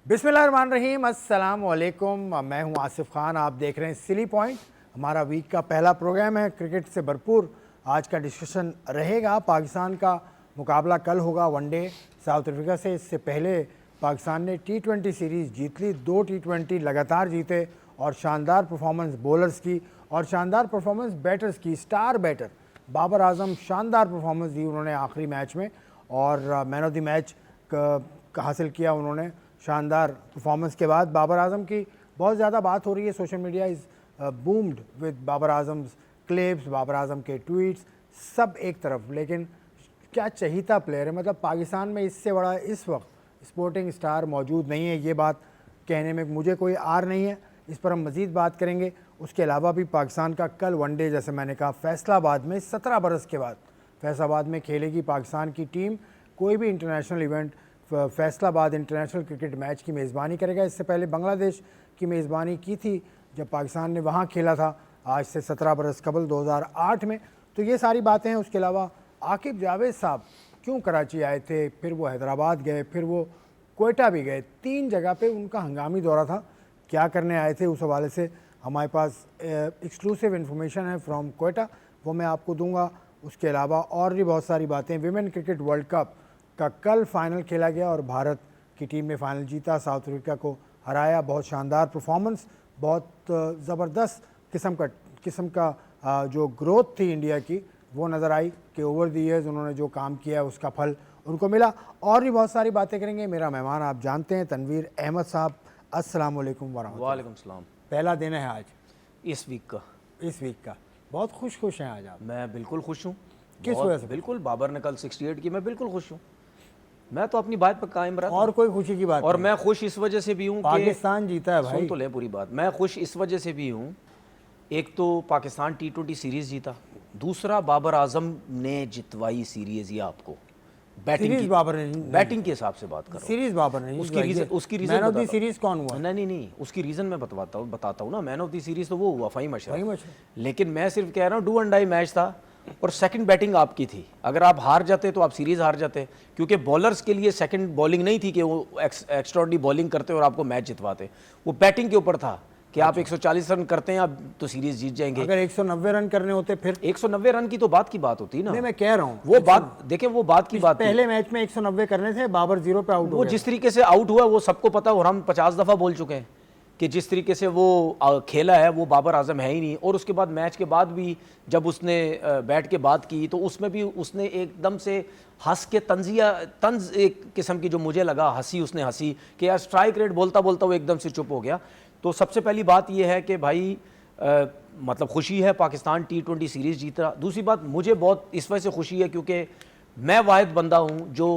बिस्मिल्लाहिर्रहमानिर्रहीम, अस्सलाम वालेकुम। मैं हूं आसिफ खान, आप देख रहे हैं सिली पॉइंट। हमारा वीक का पहला प्रोग्राम है, क्रिकेट से भरपूर आज का डिस्कशन रहेगा। पाकिस्तान का मुकाबला कल होगा वनडे साउथ अफ्रीका से। इससे पहले पाकिस्तान ने T20 सीरीज़ जीत ली, 2 T20 लगातार जीते और शानदार परफॉर्मेंस बॉलर्स की और शानदार परफॉर्मेंस बैटर्स की। स्टार बैटर बाबर आजम शानदार परफॉर्मेंस दी उन्होंने आखिरी मैच में और मैन ऑफ द मैच हासिल किया उन्होंने। शानदार परफॉर्मेंस के बाद बाबर आजम की बहुत ज़्यादा बात हो रही है। Social media is boomed with Babar Azam's clips, Babar Azam के ट्वीट्स, सब एक तरफ। लेकिन क्या चहीता प्लेयर है, मतलब पाकिस्तान में इससे बड़ा इस वक्त स्पोर्टिंग स्टार मौजूद नहीं है। ये बात कहने में मुझे कोई आर नहीं है, इस पर हम मज़ीद बात करेंगे। उसके अलावा भी पाकिस्तान का कल वनडे, जैसे मैंने कहा, फैसलाबाद में 17 बरस के बाद फैसलाबाद में खेलेगी पाकिस्तान की टीम। कोई भी international event Faisalabad international cricket match की मेज़बानी करेगा। इससे पहले बांग्लादेश की मेज़बानी की थी जब पाकिस्तान ने वहाँ खेला था, आज से 17 बरस कबल 2008 में। तो ये सारी बातें हैं। उसके अलावा आकिब जावेद साहब क्यों कराची आए थे, फिर वो हैदराबाद गए, फिर वो कोयटा भी गए, 3 जगह पे उनका हंगामी दौरा था। क्या करने आए थे, उस हवाले से हमारे पास एक्सक्लूसिव इन्फॉर्मेशन है फ्रॉम कोयटा, वो मैं आपको दूंगा। उसके अलावा और भी बहुत सारी बातें। विमेन क्रिकेट वर्ल्ड कप का कल फाइनल खेला गया और भारत की टीम ने फाइनल जीता, साउथ अफ्रीका को हराया। बहुत शानदार परफॉर्मेंस, बहुत ज़बरदस्त किस्म का जो ग्रोथ थी इंडिया की, वो नज़र आई कि ओवर द ईयर्स उन्होंने जो काम किया है उसका फल उनको मिला। और भी बहुत सारी बातें करेंगे। मेरा मेहमान आप जानते हैं तनवीर अहमद साहब। अस्सलाम वालेकुम वरहमतुल्लाह। वालेकुम सलाम। पहला दिन है आज इस वीक का बहुत खुश हैं आज आप? मैं बिल्कुल खुश हूँ। किस वजह से? बिल्कुल, बाबर ने कल 68 की, मैं बिल्कुल खुश हूँ। मैं तो अपनी बात पर कायम रहा और कोई खुशी की बात और नहीं। मैं खुश इस वजह से भी हूँ कि पाकिस्तान जीता है भाई। सुन तो ले पूरी बात। मैं खुश इस वजह से भी हूँ, एक तो पाकिस्तान T20 सीरीज जीता, दूसरा बाबर आजम ने जितवाई सीरीज। ये आपको बैटिंग के हिसाब से बात करो, सीरीज बाबर नहीं, उसकी reason man of the series कौन हुआ? नहीं, उसकी रीजन मैं बताता हूँ ना। मैन ऑफ द सीरीज तो वो हुआ फ़हीम अशरफ, लेकिन मैं सिर्फ कह रहा हूँ डू एंड डाई मैच था और सेकंड बैटिंग आपकी थी। अगर आप हार जाते तो आप सीरीज हार जाते, क्योंकि बॉलर्स के लिए सेकंड बॉलिंग नहीं थी कि वो एक्स्ट्राऑर्डिनरी बॉलिंग करते और आपको मैच जितवाते। वो बैटिंग के ऊपर था कि आप 140 रन करते हैं आप तो सीरीज जीत जाएंगे। अगर 190 रन करने होते फिर 190 रन की तो बात की बात होती है ना। नहीं, मैं कह रहा हूँ वो बात देखें, वो बात की बात पहले मैच में 190 करने थे, बाबर 0 पे आउट हो वो गया। जिस तरीके से आउट हुआ वो सबको पता, और हम 50 दफ़ा बोल चुके हैं कि जिस तरीके से वो खेला है वो बाबर आजम है ही नहीं। और उसके बाद मैच के बाद भी जब उसने बैट के बात की तो उसमें भी उसने एकदम से हंस के तंज एक किस्म की जो मुझे लगा हंसी उसने हंसी कि यार स्ट्राइक रेट बोलता बोलता वो एकदम से चुप हो गया। तो सबसे पहली बात यह है कि भाई मतलब खुशी है पाकिस्तान T20 सीरीज़ जीता। दूसरी बात मुझे बहुत इस वजह से खुशी है क्योंकि मैं वाहिद बंदा हूँ जो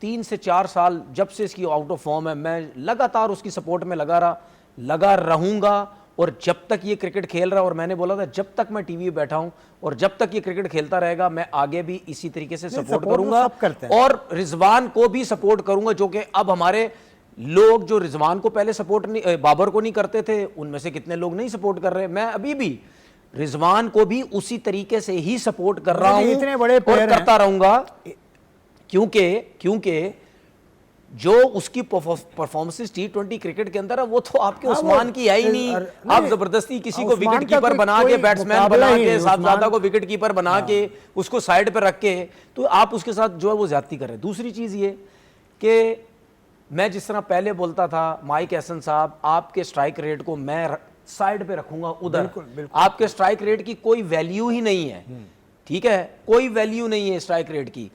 3 से 4 साल जब से इसकी आउट ऑफ फॉर्म है, मैं लगातार उसकी सपोर्ट में लगा रहूँगा। और जब तक ये क्रिकेट खेल रहा है, और मैंने बोला था जब तक मैं टीवी पे बैठा हूँ और जब तक ये क्रिकेट खेलता रहेगा मैं आगे भी इसी तरीके से सपोर्ट करूँगा और रिजवान को भी सपोर्ट करूँगा। जो कि अब हमारे लोग जो रिजवान को पहले सपोर्ट नहीं, बाबर को नहीं करते थे, उनमें से कितने लोग नहीं सपोर्ट कर रहे। मैं अभी भी रिजवान को भी उसी तरीके से ही सपोर्ट कर रहा हूं, इतने बड़े और करता रहूंगा, क्योंकि जो उसकी परफॉर्मेंस T20 क्रिकेट के अंदर है वो तो आपके उस्मान की है ही नहीं। आप जबरदस्ती किसी को विकेट कीपर बना के, बैट्समैन बना के, साहबजादा को विकेट कीपर बना के, उसको साइड पर रख के, तो आप उसके साथ जो है वो ज्यादती कर रहे हैं। दूसरी चीज ये कि मैं जिस तरह पहले बोलता था, माइक एहसन साहब, आपके स्ट्राइक रेट को मैं साइड पे रखूंगा उधर। आपके स्ट्राइक रेट की कोई वैल्यू ही नहीं है, ठीक है, कोई वैल्यू नहीं है स्ट्राइक रेट की।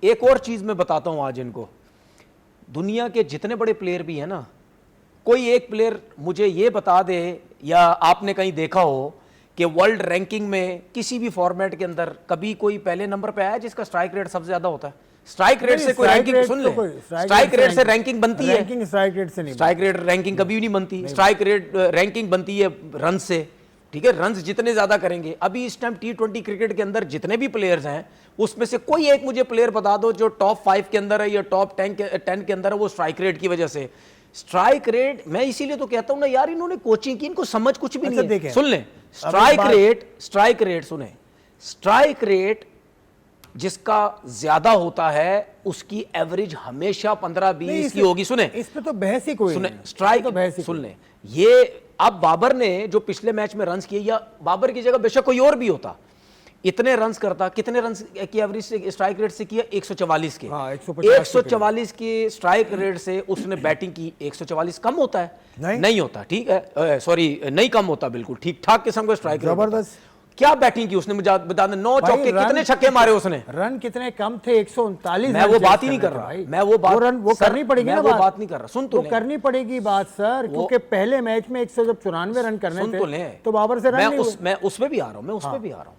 एक और चीज मैं बताता हूं आज इनको, दुनिया के जितने बड़े प्लेयर भी हैं ना, कोई एक प्लेयर मुझे ये बता दे या आपने कहीं देखा हो कि वर्ल्ड रैंकिंग में किसी भी फॉर्मेट के अंदर कभी कोई पहले नंबर पे आया जिसका स्ट्राइक रेट सबसे ज्यादा होता है। स्ट्राइक रेट से कोई रैंकिंग सुन ले, स्ट्राइक रेट से रैंकिंग बनती है, स्ट्राइक रेट से नहीं, स्ट्राइक रेट रैंकिंग कभी नहीं बनती। स्ट्राइक रेट रैंकिंग बनती है रन से, ठीक है, रन जितने ज्यादा करेंगे। अभी इस टाइम T20 क्रिकेट के अंदर जितने भी प्लेयर्स हैं उसमें से कोई एक मुझे प्लेयर बता दो जो टॉप 5 के अंदर है या टॉप 10 के अंदर है, वो स्ट्राइक रेट की वजह से। स्ट्राइक रेट, मैं इसीलिए तो कहता हूं ना यार, इन्होंने कोचिंग की, इनको समझ कुछ भी नहीं है। सुन लें, स्ट्राइक रेट सुने, स्ट्राइक रेट जिसका ज्यादा होता है उसकी एवरेज हमेशा 15-20 की होगी। सुने, इस पे तो बहस ही कोई सुने, नहीं। स्ट्राइक तो बहस ही सुन ले, ये अब बाबर ने जो पिछले मैच में रन्स किए, या बाबर की जगह बेशक कोई और भी होता, इतने रन्स करता। कितने रन्स की एवरेज से स्ट्राइक रेट से किया? 144 के। हाँ, 150 144 के स्ट्राइक रेट से उसने बैटिंग की। 144 कम होता है? नहीं होता, ठीक है, सॉरी नहीं कम होता, बिल्कुल ठीक ठाक किस्म का स्ट्राइक रेट। जबरदस्त। क्या बैटिंग की उसने, मुझे बता दे। 9 चौके, कितने छक्के मारे उसने? रन कितने कम थे? 139। मैं वो बात ही नहीं कर रहा, मैं वो बात, वो करनी पड़ेगी ना, वो बात नहीं कर रहा। सुन तो ले, करनी पड़ेगी बात सर, क्योंकि पहले मैच में 194 रन करने थे, तो बाबर से रन नहीं। मैं उसमें भी आ रहा हूं, मैं उसमें भी आ रहा हूं।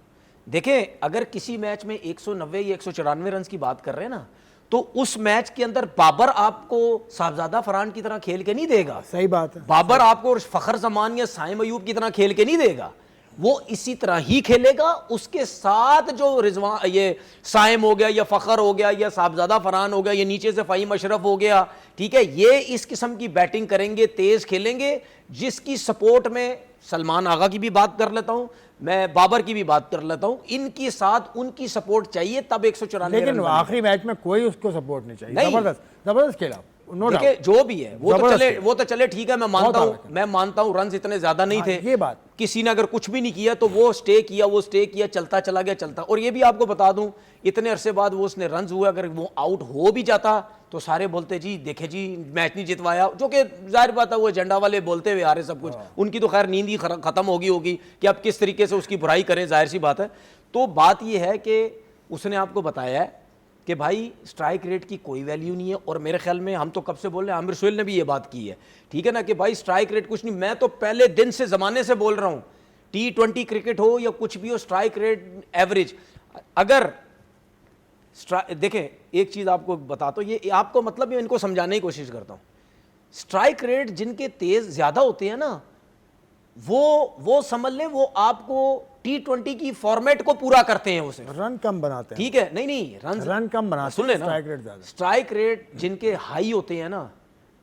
देखें, अगर किसी मैच में 190 या 194 रन की बात कर रहे हैं ना, तो उस मैच के अंदर बाबर आपको साहबजादा फरहान की तरह खेल के नहीं देगा। सही बात है। बाबर आपको फखर जमान या साइम अयूब की तरह खेल के नहीं देगा। वो इसी तरह ही खेलेगा। उसके साथ जो रिजवान, ये साइम हो गया या फखर हो गया या साहबजादा फरहान हो गया या नीचे से फ़हीम अशरफ हो गया, ठीक है, ये इस किस्म की बैटिंग करेंगे, तेज खेलेंगे, जिसकी सपोर्ट में सलमान आगा की भी बात कर लेता हूं, मैं बाबर की भी बात कर लेता हूं, इनके साथ उनकी सपोर्ट चाहिए, तब 194। लेकिन आखिरी मैच में कोई उसको सपोर्ट नहीं चाहिए। जबरदस्त खेला, नो डाउट। देखिए, जो भी है वो तो चले ठीक है, मैं मानता हूं रन इतने ज्यादा नहीं थे, ये बात। किसी ने अगर कुछ भी नहीं किया तो वो स्टे किया, चलता चला गया, चलता। और ये भी आपको बता दूं, इतने अरसे बाद वो उसने रन हुए, अगर वो आउट हो भी जाता तो सारे बोलते जी देखे जी मैच नहीं जितवाया, जो कि जाहिर बात है वो एजेंडा वाले बोलते हुए आ रहे सब कुछ, उनकी तो खैर नींद ही खत्म होगी कि अब किस तरीके से उसकी बुराई करें, जाहिर सी बात है। तो बात ये है कि उसने आपको बताया है कि भाई स्ट्राइक रेट की कोई वैल्यू नहीं है। और मेरे ख्याल में हम तो कब से बोल रहे हैं, आमिर सुहेल ने भी ये बात की है, ठीक है ना, कि भाई स्ट्राइक रेट कुछ नहीं। मैं तो पहले दिन से ज़माने से बोल रहा हूं, T20 क्रिकेट हो या कुछ भी हो, स्ट्राइक रेट एवरेज, अगर देखें एक चीज़ आपको बताता हूँ, ये आपको मतलब मैं इनको समझाने की कोशिश करता हूँ। स्ट्राइक रेट जिनके तेज ज़्यादा होते हैं ना, वो समझ लें वो आपको T20 की फॉर्मेट को पूरा करते हैं, उसे रन कम बनाते हैं, ठीक है, नहीं रन कम बनाते हैं, सुन लेना, स्ट्राइक रेट ज्यादा। स्ट्राइक रेट जिनके हाई होते हैं ना,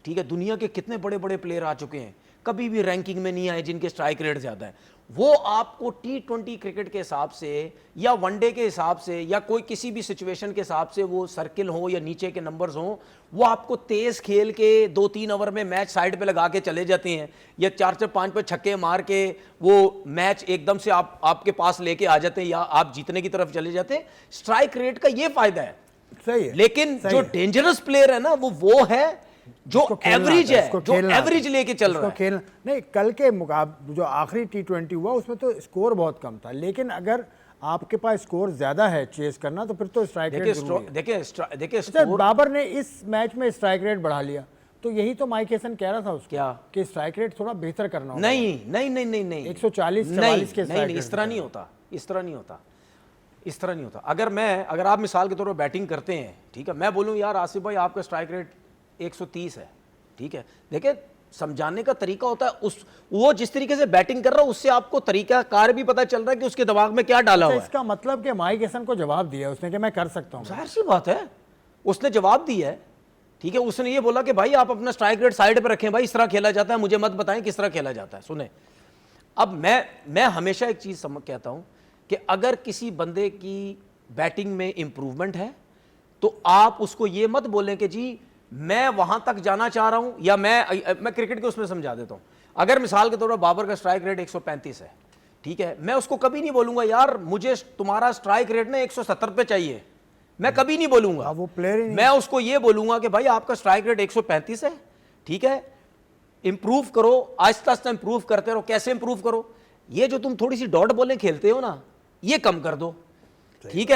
ठीक है, दुनिया के कितने बड़े बड़े प्लेयर आ चुके हैं, कभी भी रैंकिंग में नहीं आए जिनके स्ट्राइक रेट ज्यादा है। वो आपको T20 क्रिकेट के हिसाब से या वनडे के हिसाब से या कोई किसी भी सिचुएशन के हिसाब से, वो सर्किल हो या नीचे के नंबर्स हो, वो आपको तेज खेल के 2-3 ओवर में मैच साइड पे लगा के चले जाते हैं, या 4-5 पे छक्के मार के वो मैच एकदम से आपके पास लेके आ जाते हैं, या आप जीतने की तरफ चले जाते हैं। स्ट्राइक रेट का ये फायदा है। सही है, लेकिन जो डेंजरस प्लेयर है ना, वो है जो एवरेज है, जो एवरेज लेके चल रहा है। खेलना नहीं, कल के मुकाबले जो आखिरी T20 हुआ उसमें तो स्कोर बहुत कम था, लेकिन अगर आपके पास स्कोर ज्यादा है चेस करना, तो फिर तो स्ट्राइक रेट जरूरी है। देखिए बाबर ने इस मैच में स्ट्राइक रेट बढ़ा लिया, तो यही तो माइक हेसन कह रहा था उसको, क्या कि स्ट्राइक रेट थोड़ा बेहतर करना होगा। नहीं 140-44 के नहीं, इस तरह नहीं होता। अगर आप मिसाल के तौर पर बैटिंग करते हैं, ठीक है, मैं बोलूं यार आसिफ भाई आपका स्ट्राइक रेट 130 है, ठीक है, देखिए समझाने का तरीका होता है, वो जिस तरीके से बैटिंग कर रहा है उससे आपको तरीका कार भी पता चल रहा है कि उसके दिमाग में क्या डाला हुआ है। इसका मतलब कि माइक हेसन को जवाब दिया उसने कि मैं कर सकता हूं। जाहिर सी बात है, उसने जवाब दिया है, ठीक है, उसने ये बोला कि भाई आप अपना स्ट्राइक रेट साइड पे रखें, भाई इस तरह खेला जाता है, मुझे मत बताएं किस तरह खेला जाता है। सुने, अब मैं हमेशा एक चीज कहता हूं कि अगर किसी बंदे की बैटिंग में इंप्रूवमेंट है तो आप उसको ये मत बोलें कि जी मैं वहां तक जाना चाह रहा हूं, या मैं क्रिकेट के उसमें समझा देता हूं। अगर मिसाल के तौर पर बाबर का स्ट्राइक रेट 135 है, ठीक है, मैं उसको कभी नहीं बोलूंगा यार मुझे तुम्हारा स्ट्राइक रेट ना 170 पे चाहिए, मैं कभी नहीं बोलूंगा। वो प्लेयर ही नहीं। मैं उसको ये बोलूंगा कि भाई आपका स्ट्राइक रेट 135 है, ठीक है, इंप्रूव करो, आहिस्ता आहिस्ता इंप्रूव करते रहो। कैसे इंप्रूव करो? ये जो तुम थोड़ी सी डॉट बॉलें खेलते हो ना, ये कम कर दो, ठीक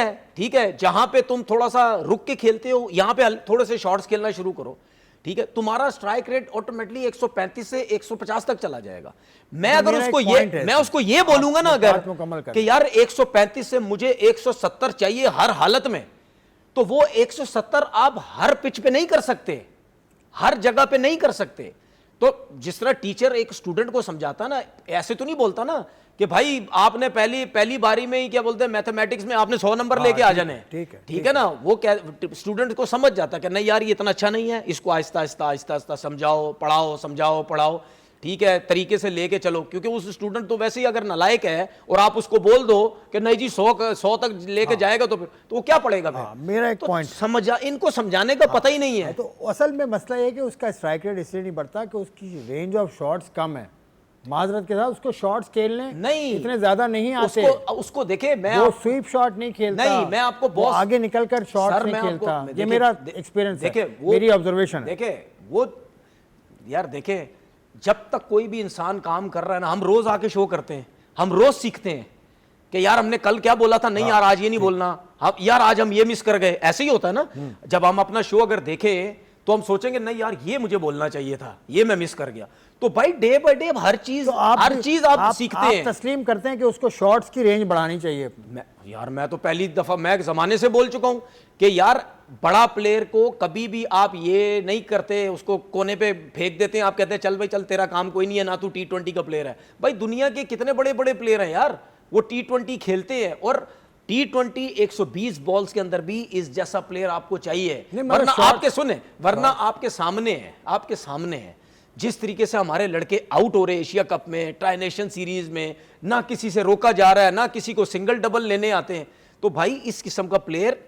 है, जहां पे तुम थोड़ा सा रुक के खेलते हो यहां पे थोड़े से शॉट्स खेलना शुरू करो, ठीक है, तुम्हारा स्ट्राइक रेट ऑटोमेटिकली 135 से 150 तक चला जाएगा। मैं अगर उसको ये बोलूंगा ना अगर कि यार 135 से मुझे 170 चाहिए हर हालत में, तो वो 170 आप हर पिच पे नहीं कर सकते, हर जगह पे नहीं कर सकते। तो जिस तरह टीचर एक स्टूडेंट को समझाता ना, ऐसे तो नहीं बोलता ना कि भाई आपने पहली बारी में ही क्या बोलते हैं मैथमेटिक्स में आपने 100 नंबर लेके आ जाने, ठीक है ना, वो स्टूडेंट को समझ जाता कि नहीं यार ये इतना अच्छा नहीं है, इसको आहिस्ता आहिस्ता समझाओ पढ़ाओ। ठीक है, तरीके से लेके चलो, क्योंकि उस स्टूडेंट तो वैसे ही अगर नालायक है और आप उसको बोल दो कि नहीं जी 100 तक लेके जाएगा तो फिर तो वो क्या पढ़ेगा फिर? मेरा एक तो पॉइंट, इनको समझाने का पता ही नहीं है। तो असल में मसला ये है कि उसका स्ट्राइक रेट इसलिए नहीं बढ़ता कि उसकी रेंज ऑफ शॉट्स कम है। माजरत के साथ उसको शॉट्स खेलने नहीं, इतने ज्यादा नहीं आते। उसको देखे, मैं वो स्वीप शॉट नहीं खेलता। नहीं, मैं आपको वो आगे निकलकर शॉट नहीं खेलता। ये मेरा एक्सपीरियंस है, मेरी ऑब्जर्वेशन है। देखे वो यार, देखे जब तक कोई भी इंसान काम कर रहा है ना, हम रोज आके शो करते हैं, हम रोज सीखते हैं कि यार हमने कल क्या बोला था, नहीं यार आज ये नहीं बोलना, हम यार आज हम ये मिस कर गए। ऐसे ही होता है ना, जब हम अपना शो अगर देखें तो हम सोचेंगे नहीं यार ये मुझे बोलना चाहिए था, ये मैं मिस कर गया। तो भाई डे बाय डे हर चीज तो आप सीखते हैं। तस्लीम करते हैं कि उसको शॉट्स की रेंज बढ़ानी चाहिए। मैं तो पहली दफा मैं जमाने से बोल चुका हूं कि यार बड़ा प्लेयर को कभी भी आप ये नहीं करते, उसको कोने पे फेंक देते हैं, आप कहते हैं चल भाई चल तेरा काम कोई नहीं है ना, तू T20 का प्लेयर है। भाई दुनिया के कितने बड़े बड़े प्लेयर हैं यार, वो T20 खेलते हैं, और T20 120 बॉल्स के अंदर भी इस जैसा प्लेयर आपको चाहिए। वरना आपके सुने, वरना आपके सामने है जिस तरीके से हमारे लड़के आउट हो रहे एशिया कप में, ट्राई नेशन सीरीज में, ना किसी से रोका जा रहा है, ना किसी को सिंगल डबल लेने आते हैं। तो भाई इस किस्म का प्लेयर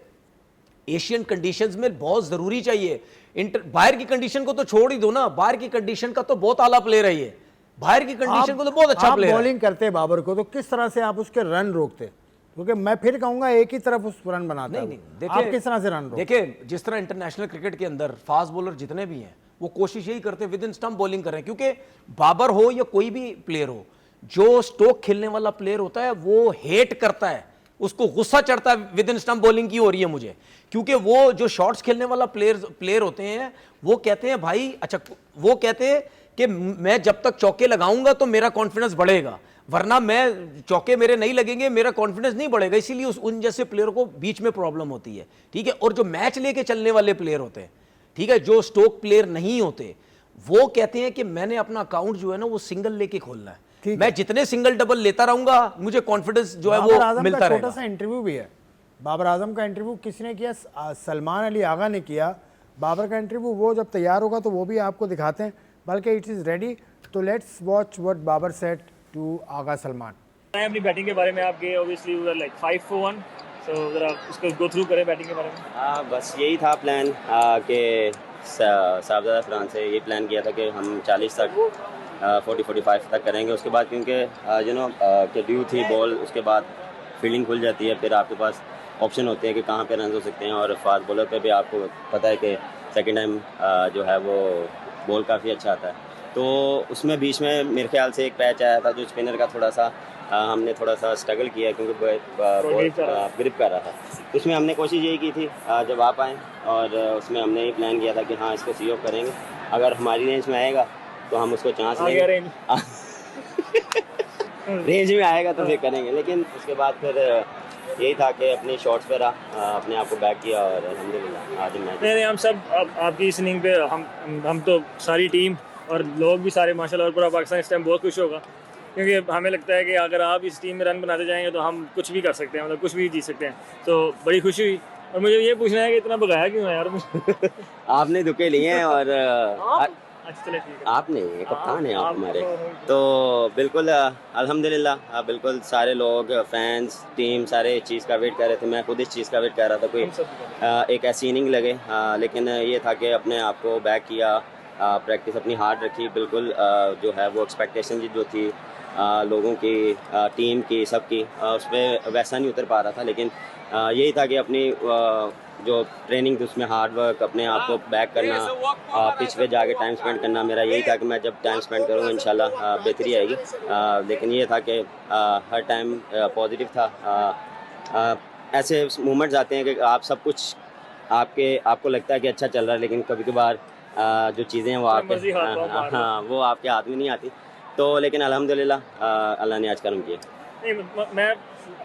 एशियन कंडीशंस में बहुत जरूरी चाहिए। बाहर की कंडीशन को तो छोड़ ही दो ना, बाहर की कंडीशन का तो बहुत आला प्लेयर है ये, बाहर की कंडीशन को तो बहुत अच्छा प्लेयर है। बॉलिंग करते बाबर को तो किस तरह से आप उसके रन रोकते? क्योंकि मैं फिर कहूंगा एक ही तरफ उस रन बनाता है। नहीं, आप किस तरह से रन रोकते? देखिए जिस तरह इंटरनेशनल क्रिकेट के अंदर फास्ट बॉलर जितने भी हैं वो कोशिश यही करते हैं विद इन स्टंप बॉलिंग करें, क्योंकि बाबर हो या कोई भी प्लेयर हो, जो स्ट्रोक खेलने वाला प्लेयर होता है वो हेट करता है, उसको गुस्सा चढ़ता है विद इन स्टंप बॉलिंग की हो रही है मुझे, क्योंकि वो जो शॉट्स खेलने वाला प्लेयर होते हैं वो कहते हैं भाई, अच्छा वो कहते हैं कि मैं जब तक चौके लगाऊंगा तो मेरा कॉन्फिडेंस बढ़ेगा, वरना मैं चौके मेरे नहीं लगेंगे मेरा कॉन्फिडेंस नहीं बढ़ेगा। इसीलिए उन जैसे प्लेयर को बीच में प्रॉब्लम होती है, ठीक है। और जो मैच लेके चलने वाले प्लेयर होते हैं, ठीक है, जो स्ट्रोक प्लेयर नहीं होते, वो कहते हैं कि मैंने अपना अकाउंट जो है ना वो सिंगल लेके खोलना है, मैं जितने सिंगल डबल लेता रहूंगा मुझे कॉन्फिडेंस जो है वो मिलता रहेगा। छोटा सा इंटरव्यू भी है, बाबर आजम का इंटरव्यू किसने किया? सलमान अली आगा ने किया बाबर का इंटरव्यू। वो जब तैयार होगा तो वो भी आपको दिखाते हैं, बल्कि इट इज़ रेडी। तो let's watch what Babar said to Agha Salman. अपनी बैटिंग के बारे में आपके obviously we were like 5 for 1, so जरा उसको गो थ्रू करें बैटिंग के बारे में। हाँ, बस यही था प्लान कि साहबजादा फरहान से ये प्लान किया था कि हम 40 तक 40-45 तक करेंगे। उसके बाद क्योंकि कि ड्यू थी बॉल, उसके बाद फील्डिंग खुल जाती है, फिर आपके पास ऑप्शन होते हैं कि कहाँ पे रन हो सकते हैं, और फास्ट बॉलर पे भी आपको पता है कि सेकंड टाइम जो है वो बॉल काफ़ी अच्छा आता है। तो उसमें बीच में मेरे ख्याल से एक पैच आया था जो स्पिनर का थोड़ा सा हमने थोड़ा सा स्ट्रगल किया क्योंकि ग्रिप कर रहा था। तो उसमें हमने कोशिश यही की थी जब आप आएँ, और उसमें हमने ये प्लान किया था कि हाँ इसको सी ऑफ करेंगे, अगर हमारी रेंज में आएगा तो हम उसको चांस लेंगे, रेंज में आएगा तो फिर करेंगे। लेकिन उसके बाद फिर यही था कि अपने शॉट्स पर अपने आप को बैक किया, और अल्हम्दुलिल्लाह आज मैच। नहीं, हम सब आपकी इस इनिंग पे हम तो सारी टीम और लोग भी सारे माशाल्लाह और पूरा पाकिस्तान इस टाइम बहुत खुश होगा, क्योंकि हमें लगता है कि अगर आप इस टीम में रन बनाते जाएंगे तो हम कुछ भी कर सकते हैं, मतलब कुछ भी जीत सकते हैं। तो बड़ी खुशी हुई। और मुझे ये पूछना है कि इतना भगाया क्यों है यार? आपने धुके लिए हैं और अच्छा चले ठीक है, आपने कप्तान है आप हमारे, तो बिल्कुल अल्हम्दुलिल्लाह बिल्कुल सारे लोग फैंस टीम सारे इस चीज़ का वेट कर रहे थे। मैं खुद इस चीज़ का वेट कर रहा था कोई एक ऐसी इनिंग लगे, लेकिन ये था कि अपने आप को बैक किया, प्रैक्टिस अपनी हार्ड रखी, बिल्कुल जो है वो एक्सपेक्टेशन जो थी लोगों की टीम की सबकी उस पर वैसा नहीं उतर पा रहा था। लेकिन यही था कि अपनी जो ट्रेनिंग थी उसमें हार्ड वर्क, अपने आप को बैक करना, पिच पे जाके टाइम स्पेंड करना, मेरा यही था कि मैं जब टाइम स्पेंड करूँगा इंशाल्लाह बेहतरी आएगी। लेकिन ये था कि हर टाइम पॉजिटिव था। ऐसे मोमेंट्स आते हैं कि आप सब कुछ आपको लगता है कि अच्छा चल रहा है, लेकिन कभी कभार जो चीज़ें हैं वो आपके वो आपके हाथ में नहीं आती। तो लेकिन अल्हम्दुलिल्लाह अल्लाह ने आज कर्म किया। नहीं, मैं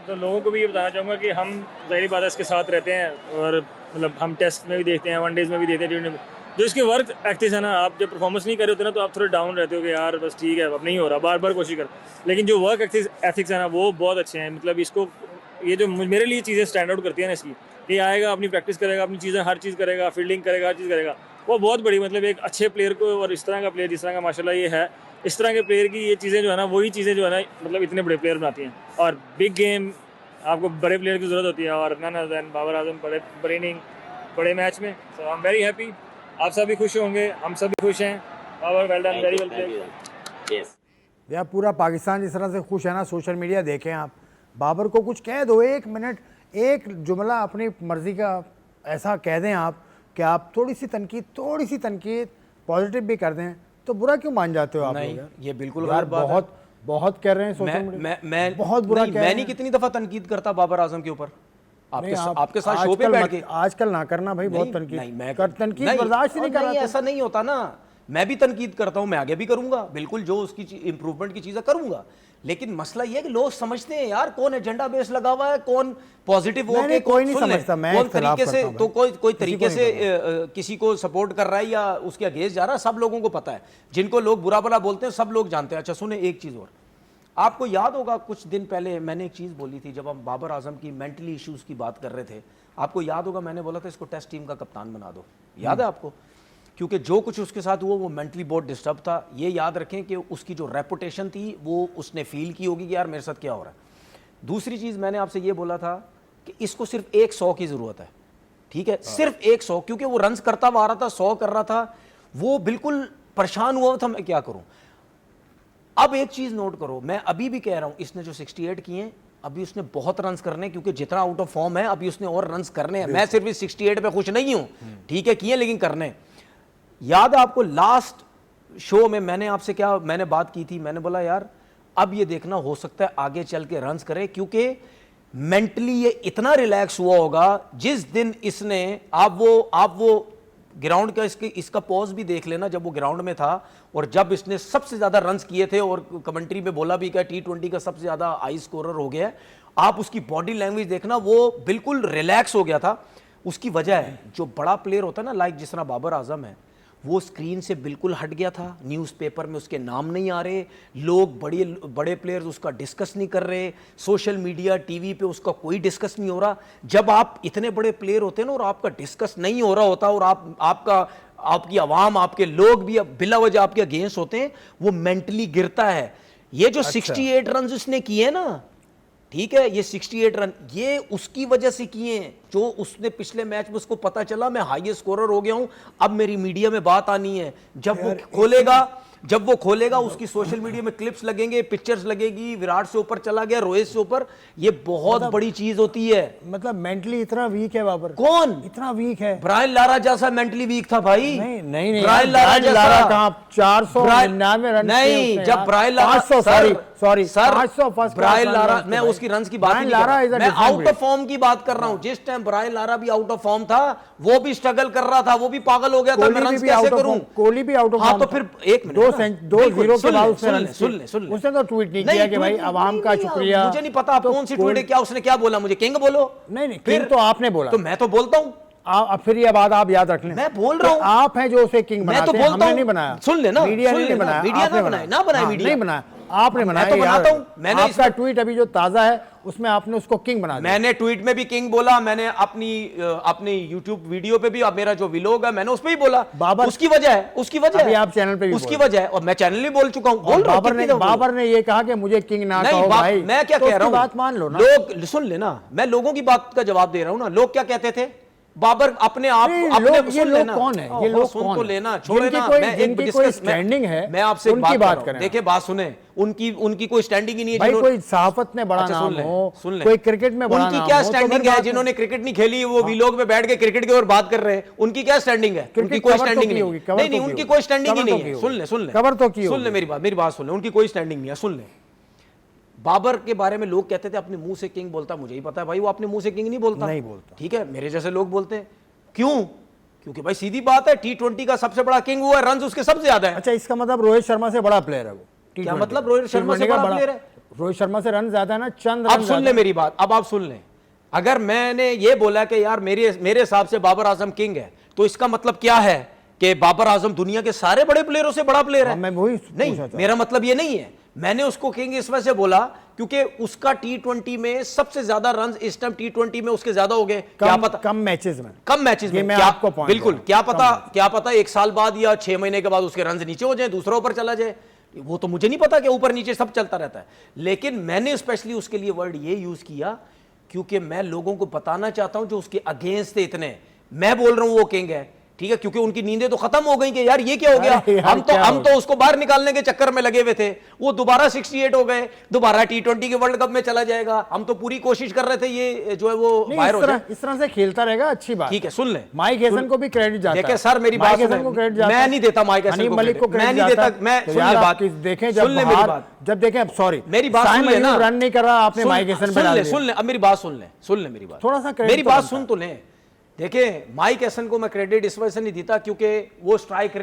तो लोगों को भी ये बताना चाहूँगा कि हम ज़ाहिर बात है इसके साथ रहते हैं, और मतलब हम टेस्ट में भी देखते हैं, वनडेज़ में भी देखते हैं, टी20 में जो इसके वर्क एक्टिव है ना, आप जब परफॉर्मेंस नहीं कर रहे होते ना तो आप थोड़े डाउन रहते हो कि यार बस ठीक है अब नहीं हो रहा, बार बार कोशिश कर। लेकिन जो वर्क एथिक्स है ना वो बहुत अच्छे हैं। मतलब इसको ये जो मेरे लिए चीज़ें स्टैंड आउट करती है ना इसकी, ये आएगा अपनी प्रैक्टिस करेगा, अपनी चीज़ें हर चीज़ करेगा, फील्डिंग करेगा, हर चीज़ करेगा, वो बहुत बड़ी मतलब एक अच्छे प्लेयर को, और इस तरह का प्लेयर जिस तरह का माशाल्लाह ये है, इस तरह के प्लेयर की ये चीज़ें जो है ना, वही चीज़ें जो है ना मतलब इतने बड़े प्लेयर बनाती हैं। और बिग गेम आपको बड़े प्लेयर की ज़रूरत होती है, और none other than Babar Azam बड़े इनिंग बड़े मैच में। So I am very happy, आप सभी खुश होंगे, हम सभी खुश हैं। Babar well done, very well played. Yes भैया पूरा पाकिस्तान जिस तरह से खुश है ना, सोशल मीडिया देखें आप, बाबर को कुछ कह दो, 1 मिनट एक जुमला अपनी मर्जी का ऐसा कह दें आप कि आप थोड़ी सी तनकीद पॉजिटिव भी कर दें, तो बुरा क्यों मान जाते हो आप नहीं, लोग यार? ये बिल्कुल यार गलत बात है। बहुत बहुत कह रहे हैं सोशल मीडिया, बहुत बुरा कह रहे मैंने हैं। कितनी दफा तनकीद करता बाबर आजम के ऊपर नहीं, आपके साथ शो पे आजकल बैठ के। आजकल ना करना भाई, बहुत नहीं, तनकीद नहीं, बर्दाश्त ही नहीं और कर रहा था। ऐसा नहीं होता ना, मैं भी तनकीद करता हूं, मैं आगे भी करूंगा, बिल्कुल जो उसकी इंप्रूवमेंट की चीजें करूंगा। लेकिन मसला ये है कि लोग समझते हैं यार कौन एजेंडा बेस लगा हुआ है, कौन पॉजिटिव नहीं, होके नहीं, कोई कौन नहीं सुन ले, समझता, मैं कौन इख्तिलाफ तरीके से करता हूं तो भाई। कोई किसी तरीके को से नहीं किसी को सपोर्ट कर रहा है या उसके अगेंस्ट जा रहा है, सब लोगों को पता है। जिनको लोग बुरा भला बोलते हैं सब लोग जानते हैं। अच्छा सुने एक चीज और, आपको याद होगा कुछ दिन पहले मैंने एक चीज़ बोली थी, जब हम बाबर आजम की मेंटली इश्यूज की बात कर रहे थे, आपको याद होगा मैंने बोला था इसको टेस्ट टीम का कप्तान बना दो, याद है आपको? क्योंकि जो कुछ उसके साथ हुआ वो मेंटली बहुत डिस्टर्ब था। ये याद रखें कि उसकी जो रेपुटेशन थी वो उसने फील की होगी कि यार मेरे साथ क्या हो रहा है। दूसरी चीज़ मैंने आपसे ये बोला था कि इसको सिर्फ 100 की ज़रूरत है, ठीक है, सिर्फ 100, क्योंकि वो रन्स करता हुआ आ रहा था, 100 कर रहा था, वो बिल्कुल परेशान हुआ था मैं क्या करूं। अब एक चीज नोट करो, मैं अभी भी कह रहा हूं, इसने जो 68 किए हैं अभी उसने बहुत रन्स करने, क्योंकि जितना आउट ऑफ फॉर्म है अभी उसने और रन्स करने हैं। मैं सिर्फ इस 68 पे खुश नहीं हूं, ठीक है, किए लेकिन करने। याद है आपको लास्ट शो में मैंने आपसे क्या मैंने बात की थी, मैंने बोला यार अब ये देखना हो सकता है आगे चल के रन्स करे, क्योंकि मेंटली ये इतना रिलैक्स हुआ होगा जिस दिन इसने आप वो ग्राउंड का इसका पॉज भी देख लेना, जब वो ग्राउंड में था और जब इसने सबसे ज्यादा रन्स किए थे और कमेंट्री में बोला भी क्या T20 का सबसे ज्यादा हाई स्कोरर हो गया है, आप उसकी बॉडी लैंग्वेज देखना, वो बिल्कुल रिलैक्स हो गया था। उसकी वजह है जो बड़ा प्लेयर होता है ना, लाइक जिस तरह बाबर आजम है, वो स्क्रीन से बिल्कुल हट गया था, न्यूज़पेपर में उसके नाम नहीं आ रहे, लोग बड़े प्लेयर्स उसका डिस्कस नहीं कर रहे, सोशल मीडिया टीवी पे उसका कोई डिस्कस नहीं हो रहा। जब आप इतने बड़े प्लेयर होते हैं ना और आपका डिस्कस नहीं हो रहा होता और आपकी आवाम, आपके लोग भी बिला वजह आपके अगेंस्ट होते हैं, वो मेंटली गिरता है। ये जो 68 रन उसने किए ना, ठीक है, ये 68 रन ये उसकी वजह से किए हैं, जो उसने पिछले मैच में उसको पता चला मैं हाईएस्ट स्कोरर हो गया हूं, अब मेरी मीडिया में बात आनी है। जब वो खोलेगा उसकी सोशल मीडिया में क्लिप्स लगेंगे, पिक्चर्स लगेगी, विराट से ऊपर चला गया, रोहित से ऊपर, ये बहुत बड़ी चीज होती है। मतलब मेंटली इतना वीक है बाबर? कौन इतना वीक है? ब्रायन लारा जैसा मेंटली वीक था भाई। नहीं ब्रायन लारा जैसा कहां 499 रन नहीं, जब Brian Lara 500 sorry sir 500 first Brian Lara, मैं उसकी रन्स की बात नहीं कर रहा, मैं आउट ऑफ फॉर्म की बात कर रहा हूं। जिस टाइम ब्रायन लारा भी आउट ऑफ फॉर्म था, वो भी स्ट्रगल कर रहा था, वो भी पागल हो गया था, मैं रन्स कैसे करूं। कोहली भी आउट ऑफ फॉर्म, हाँ तो फिर एक मिनट 2-0 के बाद सुन ले उसने तो ट्वीट नहीं किया कि भाई आवाम का शुक्रिया। मुझे नहीं पता कौन सी ट्वीट है, क्या उसने क्या बोला, मुझे किंग बोलो। नहीं किंग तो आपने बोला, तो मैं तो बोलता हूं। अब फिर ये बात आप याद रख लें, मैं बोल रहा हूं आप हैं जो उसे किंग बनाते हैं, हमने नहीं बनाया। सुन लेना, मीडिया ने नहीं बनाया, मीडिया आपने बनाया, ना बनाया मीडिया, नहीं बनाया, आपने बनाया। मैं तो बनाता हूं, मैंने आपका ट्वीट अभी जो ताजा है उसमें आपने उसको किंग बना दिया। मैंने ट्वीट में भी किंग बोला, मैंने अपनी यूट्यूब वीडियो पे भी, अब मेरा जो व्लॉग है मैंने उसमें ही बोला। बाबर उसकी वजह है अभी आप चैनल पे भी उसकी वजह है, और मैं चैनल में बोल चुका हूं। बाबर ने ये कहा कि मुझे किंग ना कहो भाई, मैं क्या कह रहा हूं, बात मान लो ना। लोग सुन लेना, मैं लोगों की बात का जवाब दे रहा हूं ना। लोग क्या कहते थे, बाबर अपने आप ये लोग कौन है, ये लोग सुन कौन तो है? लेना, छोड़े ना, मैं एक डिस्कस स्टैंडिंग है, मैं आपसे उनकी बात करें। देखिए बात सुने, उनकी कोई स्टैंडिंग ही नहीं है भाई, कोई सहाफत में बड़ा नाम हो, कोई क्रिकेट में बड़ा नाम हो, उनकी क्या स्टैंडिंग है? जिन्होंने क्रिकेट नहीं खेली वो व्लॉग में बैठ के क्रिकेट की ओर बात कर रहे हैं, उनकी क्या स्टैंडिंग है? उनकी कोई स्टैंडिंग नहीं, नहीं उनकी कोई स्टैंडिंग ही नहीं है। सुन ले कवर तो की, सुन ले मेरी बात सुन ले, उनकी कोई स्टैंडिंग नहीं है। सुन ले, बाबर के बारे में लोग कहते थे अपने मुंह से किंग बोलता, मुझे ही पता है भाई वो अपने मुंह से किंग नहीं बोलता, ठीक है, मेरे जैसे लोग बोलते हैं। क्यों? क्योंकि भाई सीधी बात है, T20 का सबसे बड़ा किंग हुआ है, रन उसके सबसे ज्यादा है। अच्छा, इसका मतलब रोहित शर्मा से बड़ा प्लेयर है वो? क्या मतलब रोहित शर्मा से बड़ा प्लेयर है? रोहित शर्मा से रन ज्यादा है ना, चंद। अब सुन ले मेरी बात, अब आप सुन ले, अगर मैंने ये बोला कि यार मेरे हिसाब से बाबर आजम किंग है, तो इसका मतलब क्या है कि बाबर आजम दुनिया के सारे बड़े प्लेयरों से बड़ा प्लेयर है? मैं वही नहीं, मेरा मतलब ये नहीं है। मैंने उसको किंग इस वजह से बोला क्योंकि उसका T20 में सबसे ज्यादा रन इस टाइम T20 में उसके ज्यादा हो गए। क्या पता कम मैचेस में क्या, बिल्कुल क्या पता 1 साल बाद या 6 महीने के बाद उसके रन नीचे हो जाए, दूसरा ऊपर चला जाए। वो तो मुझे नहीं पता कि ऊपर नीचे सब चलता रहता है, लेकिन मैंने स्पेशली उसके लिए वर्ड ये यूज किया क्योंकि मैं लोगों को बताना चाहता हूं जो उसके अगेंस्ट थे इतने, मैं बोल रहा हूं वो किंग है, ठीक है, क्योंकि उनकी नींदें तो खत्म हो गई कि यार ये क्या हो गया, अरे यार, हम क्या हो तो उसको बाहर निकालने के चक्कर में लगे हुए थे, वो दोबारा 68 हो गए, दोबारा T20 के वर्ल्ड कप में चला जाएगा, हम तो पूरी कोशिश कर रहे थे ये जो है वो नहीं, बाहर हो जाए। इस तरह से खेलता रहेगा, अच्छी बात। ठीक है, सुन ले, माइक हेसन को भी क्रेडिट जाता है। देखिए सर मेरी बात सुने, मैं नहीं देता माइक हेसन को मलिक को क्रेडिट, मैं नहीं देता, मैं सुन ले बात, देखें सुन ले मेरी बात, जब देखें, अब सॉरी मेरी बात सुन ले ना, रन नहीं कर रहा, आपने माइक हेसन पे डाल दिया। सुन ले, अब मेरी बात सुन ले मेरी बात, थोड़ा सा मेरी बात सुन तो ले। देखिए माइक हेसन को मैं क्रेडिट इस वजह से नहीं देता क्योंकि वो स्ट्राइक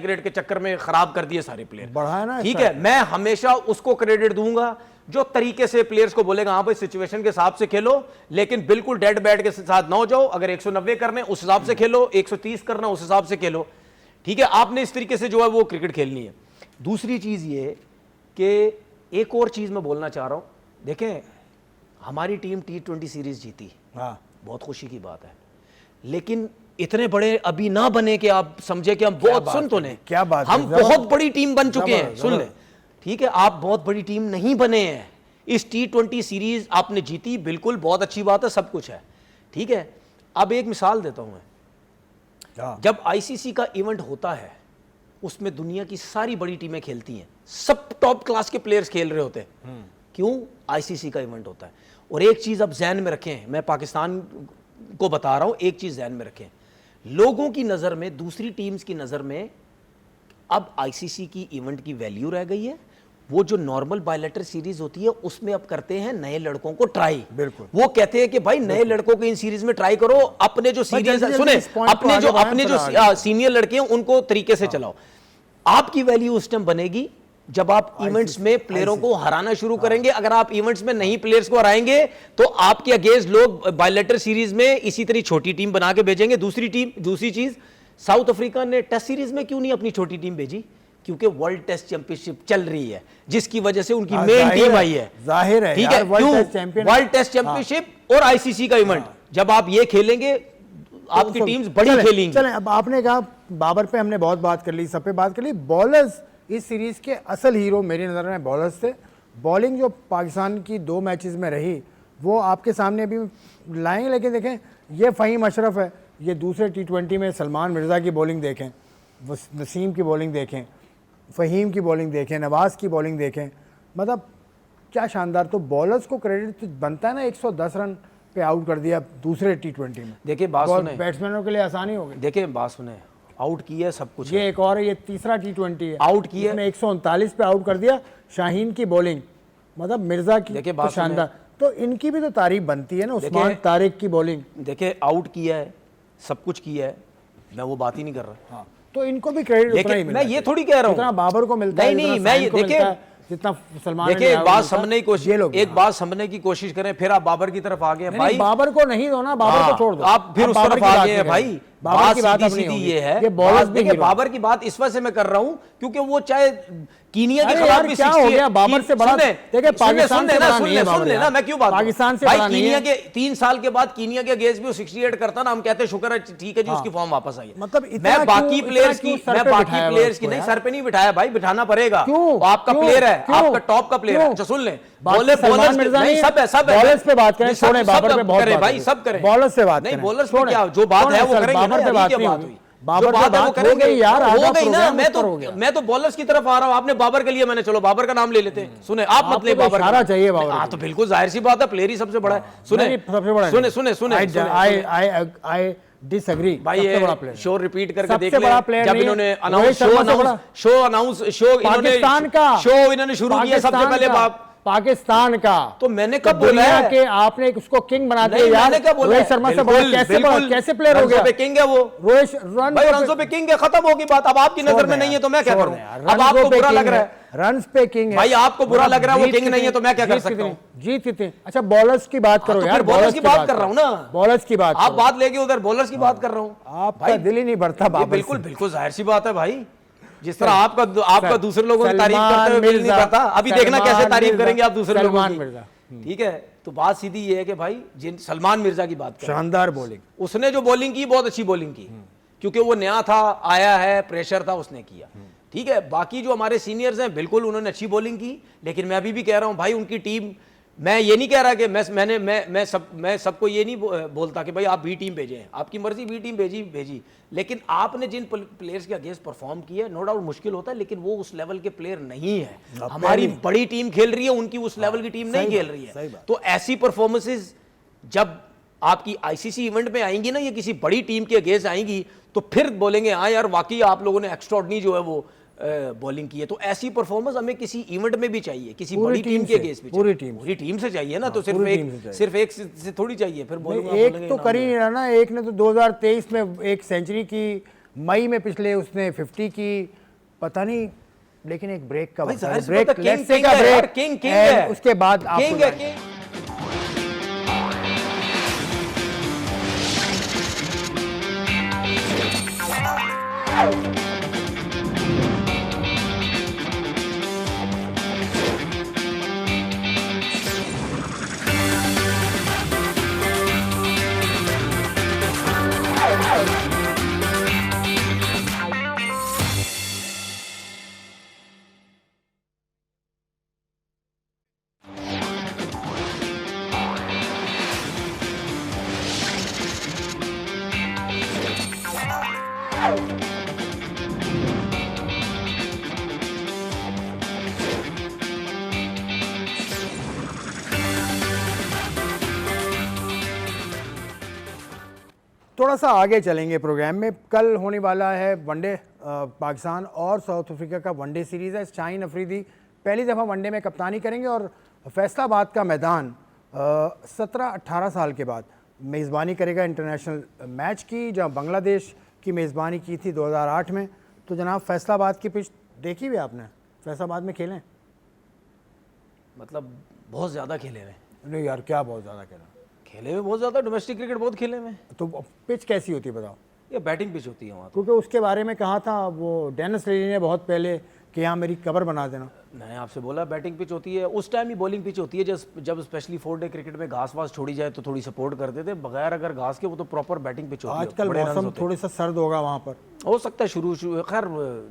रेट के चक्कर में खराब कर दिए सारे प्लेयर, बढ़ाया ना, ठीक है, मैं हमेशा उसको क्रेडिट दूंगा जो तरीके से प्लेयर्स को बोलेगा हाँ भाई सिचुएशन के हिसाब से खेलो, लेकिन बिल्कुल डेड बैट के साथ ना हो जाओ, अगर 190 करने उस हिसाब से खेलो, 130 करना उस हिसाब से खेलो, ठीक है, आपने इस तरीके से जो है वो क्रिकेट खेलनी है। दूसरी चीज ये कि एक और चीज मैं बोलना चाह रहा हूं, देखें हमारी टीम T20 सीरीज जीती, हाँ, बहुत खुशी की बात है, लेकिन इतने बड़े अभी ना बने कि आप समझे कि हम बहुत, सुन तो ले, क्या बात है, हम बहुत बड़ी टीम बन चुके हैं, सुन ले, ठीक है, आप बहुत बड़ी टीम नहीं बने हैं, इस T20 सीरीज आपने जीती, बिल्कुल बहुत अच्छी बात है, सब कुछ है, ठीक है। अब एक मिसाल देता हूं मैं, जब ICC का इवेंट होता है उसमें दुनिया की सारी बड़ी टीमें खेलती हैं, सब टॉप क्लास के प्लेयर्स खेल रहे होते हैं, क्यों? ICC का इवेंट होता है। और एक चीज अब ज़हन में रखें, मैं पाकिस्तान को बता रहा हूं, एक चीज ज़हन में रखें, लोगों की नजर में, दूसरी टीम्स की नजर में अब ICC की इवेंट की वैल्यू रह गई है, वो जो नॉर्मल बायलैटरल सीरीज होती है उसमें अब करते हैं नए लड़कों को ट्राई, बिल्कुल, वो कहते हैं कि भाई नए लड़कों को इन सीरीज में ट्राई करो, अपने जो सीरीज सुने, अपने जो सीनियर लड़के हैं उनको तरीके से चलाओ। आपकी वैल्यू उस टाइम बनेगी जब आप इवेंट्स में प्लेयरों को हराना शुरू करेंगे। अगर आप इवेंट्स में नहीं प्लेयर्स को हराएंगे तो आपके अगेंस्ट लोग बायलैटरल सीरीज में इसी तरह छोटी टीम बना के भेजेंगे। दूसरी चीज, साउथ अफ्रीका ने टेस्ट सीरीज में क्यों नहीं अपनी छोटी टीम भेजी? क्योंकि वर्ल्ड टेस्ट चैंपियनशिप चल रही है, जिसकी वजह से उनकी मेन टीम आई है, जाहिर है, ठीक है, वर्ल्ड टेस्ट चैंपियनशिप और ICC का इवेंट, जब आप ये खेलेंगे आपकी टीम्स बड़ी खेलेंगी। चलें, अब आपने कहा बाबर पे हमने बहुत बात कर ली, सब पे बात कर ली, बॉलर्स इस सीरीज के असल हीरो मेरी नज़र में बॉलर्स थे। बॉलिंग जो पाकिस्तान की 2 मैचेस में रही वो आपके सामने अभी लाएंगे, लेकिन देखें ये फ़हीम अशरफ है, ये दूसरे T20 में सलमान मिर्ज़ा की बॉलिंग देखें, नसीम की बॉलिंग देखें, फ़हीम की बॉलिंग देखें, नवाज़ की बॉलिंग देखें, मतलब क्या शानदार। तो बॉलर्स को क्रेडिट तो बनता है ना, 110 रन पे आउट कर दिया दूसरे T20 में। देखिए बात सुने, बैट्समैनों के लिए आसानी हो गई। देखिए बात सुने, आउट किया है सब कुछ, ये एक और है, ये तीसरा T20 है, आउट किया, 139 पे आउट कर दिया। शाहीन की बॉलिंग, मतलब मिर्जा की, देखिए तो शानदार, तो इनकी भी तो तारीफ बनती है ना। उस्मान तारिक की बॉलिंग, देखिए आउट किया है, सब कुछ किया है, मैं वो बात ही नहीं कर रहा। हाँ, तो इनको भी क्रेडिट उतना ही मिलता है। मैं ये थोड़ी कह रहा हूँ जितना बाबर को मिलता है, नहीं, मैं ये देखिए, जितना सलमान, देखिए एक बात समझने की कोशिश, एक बात समझने की कोशिश करें, फिर आप बाबर की तरफ आ गए भाई। बाबर को नहीं दो ना, बाबर को छोड़ दो, आप फिर उस तरफ आ गए भाई। बाबर की बात सीधी ये है, देखिए बाबर की बात इस वजह से मैं कर रहा हूं क्योंकि वो चाहे कीनिया के खिलाफ भी क्या हो गया, बाबर से बड़ा, देखिए पाकिस्तान से बड़ा नहीं है सुन लेना, मैं क्यों बात, पाकिस्तान से भाई बड़ा नहीं कीनिया है। के 3 साल के बाद कीनिया के अगेंस्ट भी वो 68 करता ना, हम कहते हैं शुक्र है, ठीक है जी, उसकी फॉर्म वापस आई। मतलब मैं बाकी प्लेयर्स की नहीं, सर पे नहीं बिठाया भाई, बिठाना पड़ेगा, आपका प्लेयर है, आपका टॉप का प्लेयर है। सुन ले, बॉलर्स नहीं, सब है, बॉलर्स पे बात करें, छोड़े बाबर पे बहुत करें भाई, सब करें, बॉलर्स से बात नहीं, बॉलर्स पे क्या जो बात है वो करेंगे, बाबर पे बात हुई, बाबर बात वो करेंगे यार, हो गई ना। मैं तो बॉलर्स की तरफ आ रहा हूं, आपने बाबर के लिए, मैंने चलो बाबर का नाम ले लेते हैं। सुने, आप मत ले बाबर, सारा चाहिए बाबर। हाँ तो बिल्कुल जाहिर सी बात है, प्लेयर ही सबसे बड़ा है। सुने, सबसे बड़ा, सुने, आई डिसएग्री भाई, ये शो रिपीट करके देख ले, जब इन्होंने पाकिस्तान का शो इन्होंने शुरू किया सबसे पहले पाकिस्तान का, तो मैंने कब बोला है कि आपने उसको किंग बना दिया यार? रोहित शर्मा से कैसे प्लेयर हो गया? किंग है वो, रोहित रन पे किंग है, खत्म होगी बात। अब आपकी नजर में नहीं है तो मैं क्या करूं? अब आपको बुरा लग रहा है, रन पे किंग है भाई, आपको बुरा लग रहा है वो किंग नहीं है तो मैं क्या कर सकता हूं? जीत कितने? अच्छा बॉलर्स की बात करो यार, बॉलर्स की बात कर रहा हूं ना, बॉलर्स की बात, आप बात लेके उधर बॉलर्स की बात कर रहा हूं। आपका दिल ही नहीं भरता बाबर से। बिल्कुल बिल्कुल जाहिर सी बात है भाई, जिस तरह आपका दूसरे लोगों की तारीफ करते हुए दिल नहीं करता, अभी देखना कैसे तारीफ करेंगे आप दूसरे लोगों की, ठीक है। तो बात सीधी ये है कि भाई जिन सलमान मिर्जा की बात करें, शानदार बॉलिंग, उसने जो बॉलिंग की बहुत अच्छी बॉलिंग की, क्योंकि वो नया था, आया है, प्रेशर था, उसने किया। ठीक है। बाकी जो हमारे सीनियर्स हैं बिल्कुल उन्होंने अच्छी बॉलिंग की, लेकिन मैं अभी भी कह रहा हूं भाई उनकी टीम, मैं ये नहीं कह रहा कि मैं सबको ये नहीं बोलता कि भाई आप बी टीम भेजें, आपकी मर्जी बी टीम भेजी, लेकिन आपने जिन प्लेयर्स के अगेंस्ट परफॉर्म किया नो डाउट मुश्किल होता है, लेकिन वो उस लेवल के प्लेयर नहीं है। हमारी बड़ी टीम खेल रही है, उनकी उस लेवल की टीम नहीं खेल रही है। तो ऐसी परफॉर्मेंसेज जब आपकी आईसीसी इवेंट में आएंगी ना, ये किसी बड़ी टीम के अगेंस्ट आएंगी, तो फिर बोलेंगे हाँ यार वाकई आप लोगों ने एक्स्ट्राऑर्डिनरी जो है वो बॉलिंग की है। तो ऐसी परफॉर्मेंस हमें किसी इवेंट में भी चाहिए, किसी बड़ी टीम के अगेंस्ट भी, पूरी टीम से चाहिए ना। तो सिर्फ एक से थोड़ी चाहिए। फिर एक तो कर ही नहीं रहा ना, एक ने तो 2023 में एक सेंचुरी की, मई में पिछले उसने 50 की, पता नहीं, लेकिन एक ब्रेक का ब्रेक, उसके बाद थोड़ा सा आगे चलेंगे प्रोग्राम में। कल होने वाला है वनडे, पाकिस्तान और साउथ अफ्रीका का वनडे सीरीज़ है। शाहीन अफरीदी पहली दफ़ा वनडे में कप्तानी करेंगे और फैसलाबाद का मैदान 17-18 साल के बाद मेज़बानी करेगा इंटरनेशनल मैच की, जहां बांग्लादेश की मेज़बानी की थी 2008 में। तो जनाब फैसलाबाद की पिच देखी हुई आपने? फैसलाबाद में खेलें? मतलब बहुत ज़्यादा खेले हुए। नहीं यार, क्या बहुत ज़्यादा खेले हुए? बहुत ज़्यादा डोमेस्टिक क्रिकेट बहुत खेले हुए। तो पिच कैसी होती है बताओ? ये बैटिंग पिच होती है वहाँ। क्योंकि उसके बारे में कहा था वो डेनिस लिली ने बहुत पहले कि यहाँ मेरी कबर बना देना। मैंने आपसे बोला बैटिंग पिच होती है, उस टाइम ही बॉलिंग पिच होती है जब स्पेशली 4 डे क्रिकेट में घास वास छोड़ी जाए तो थोड़ी सपोर्ट करते थे। बगैर अगर घास के वो तो प्रॉपर बैटिंग पिच होती है। आजकल मौसम थोड़ा सा सर्द होगा वहाँ पर, हो सकता है शुरू खैर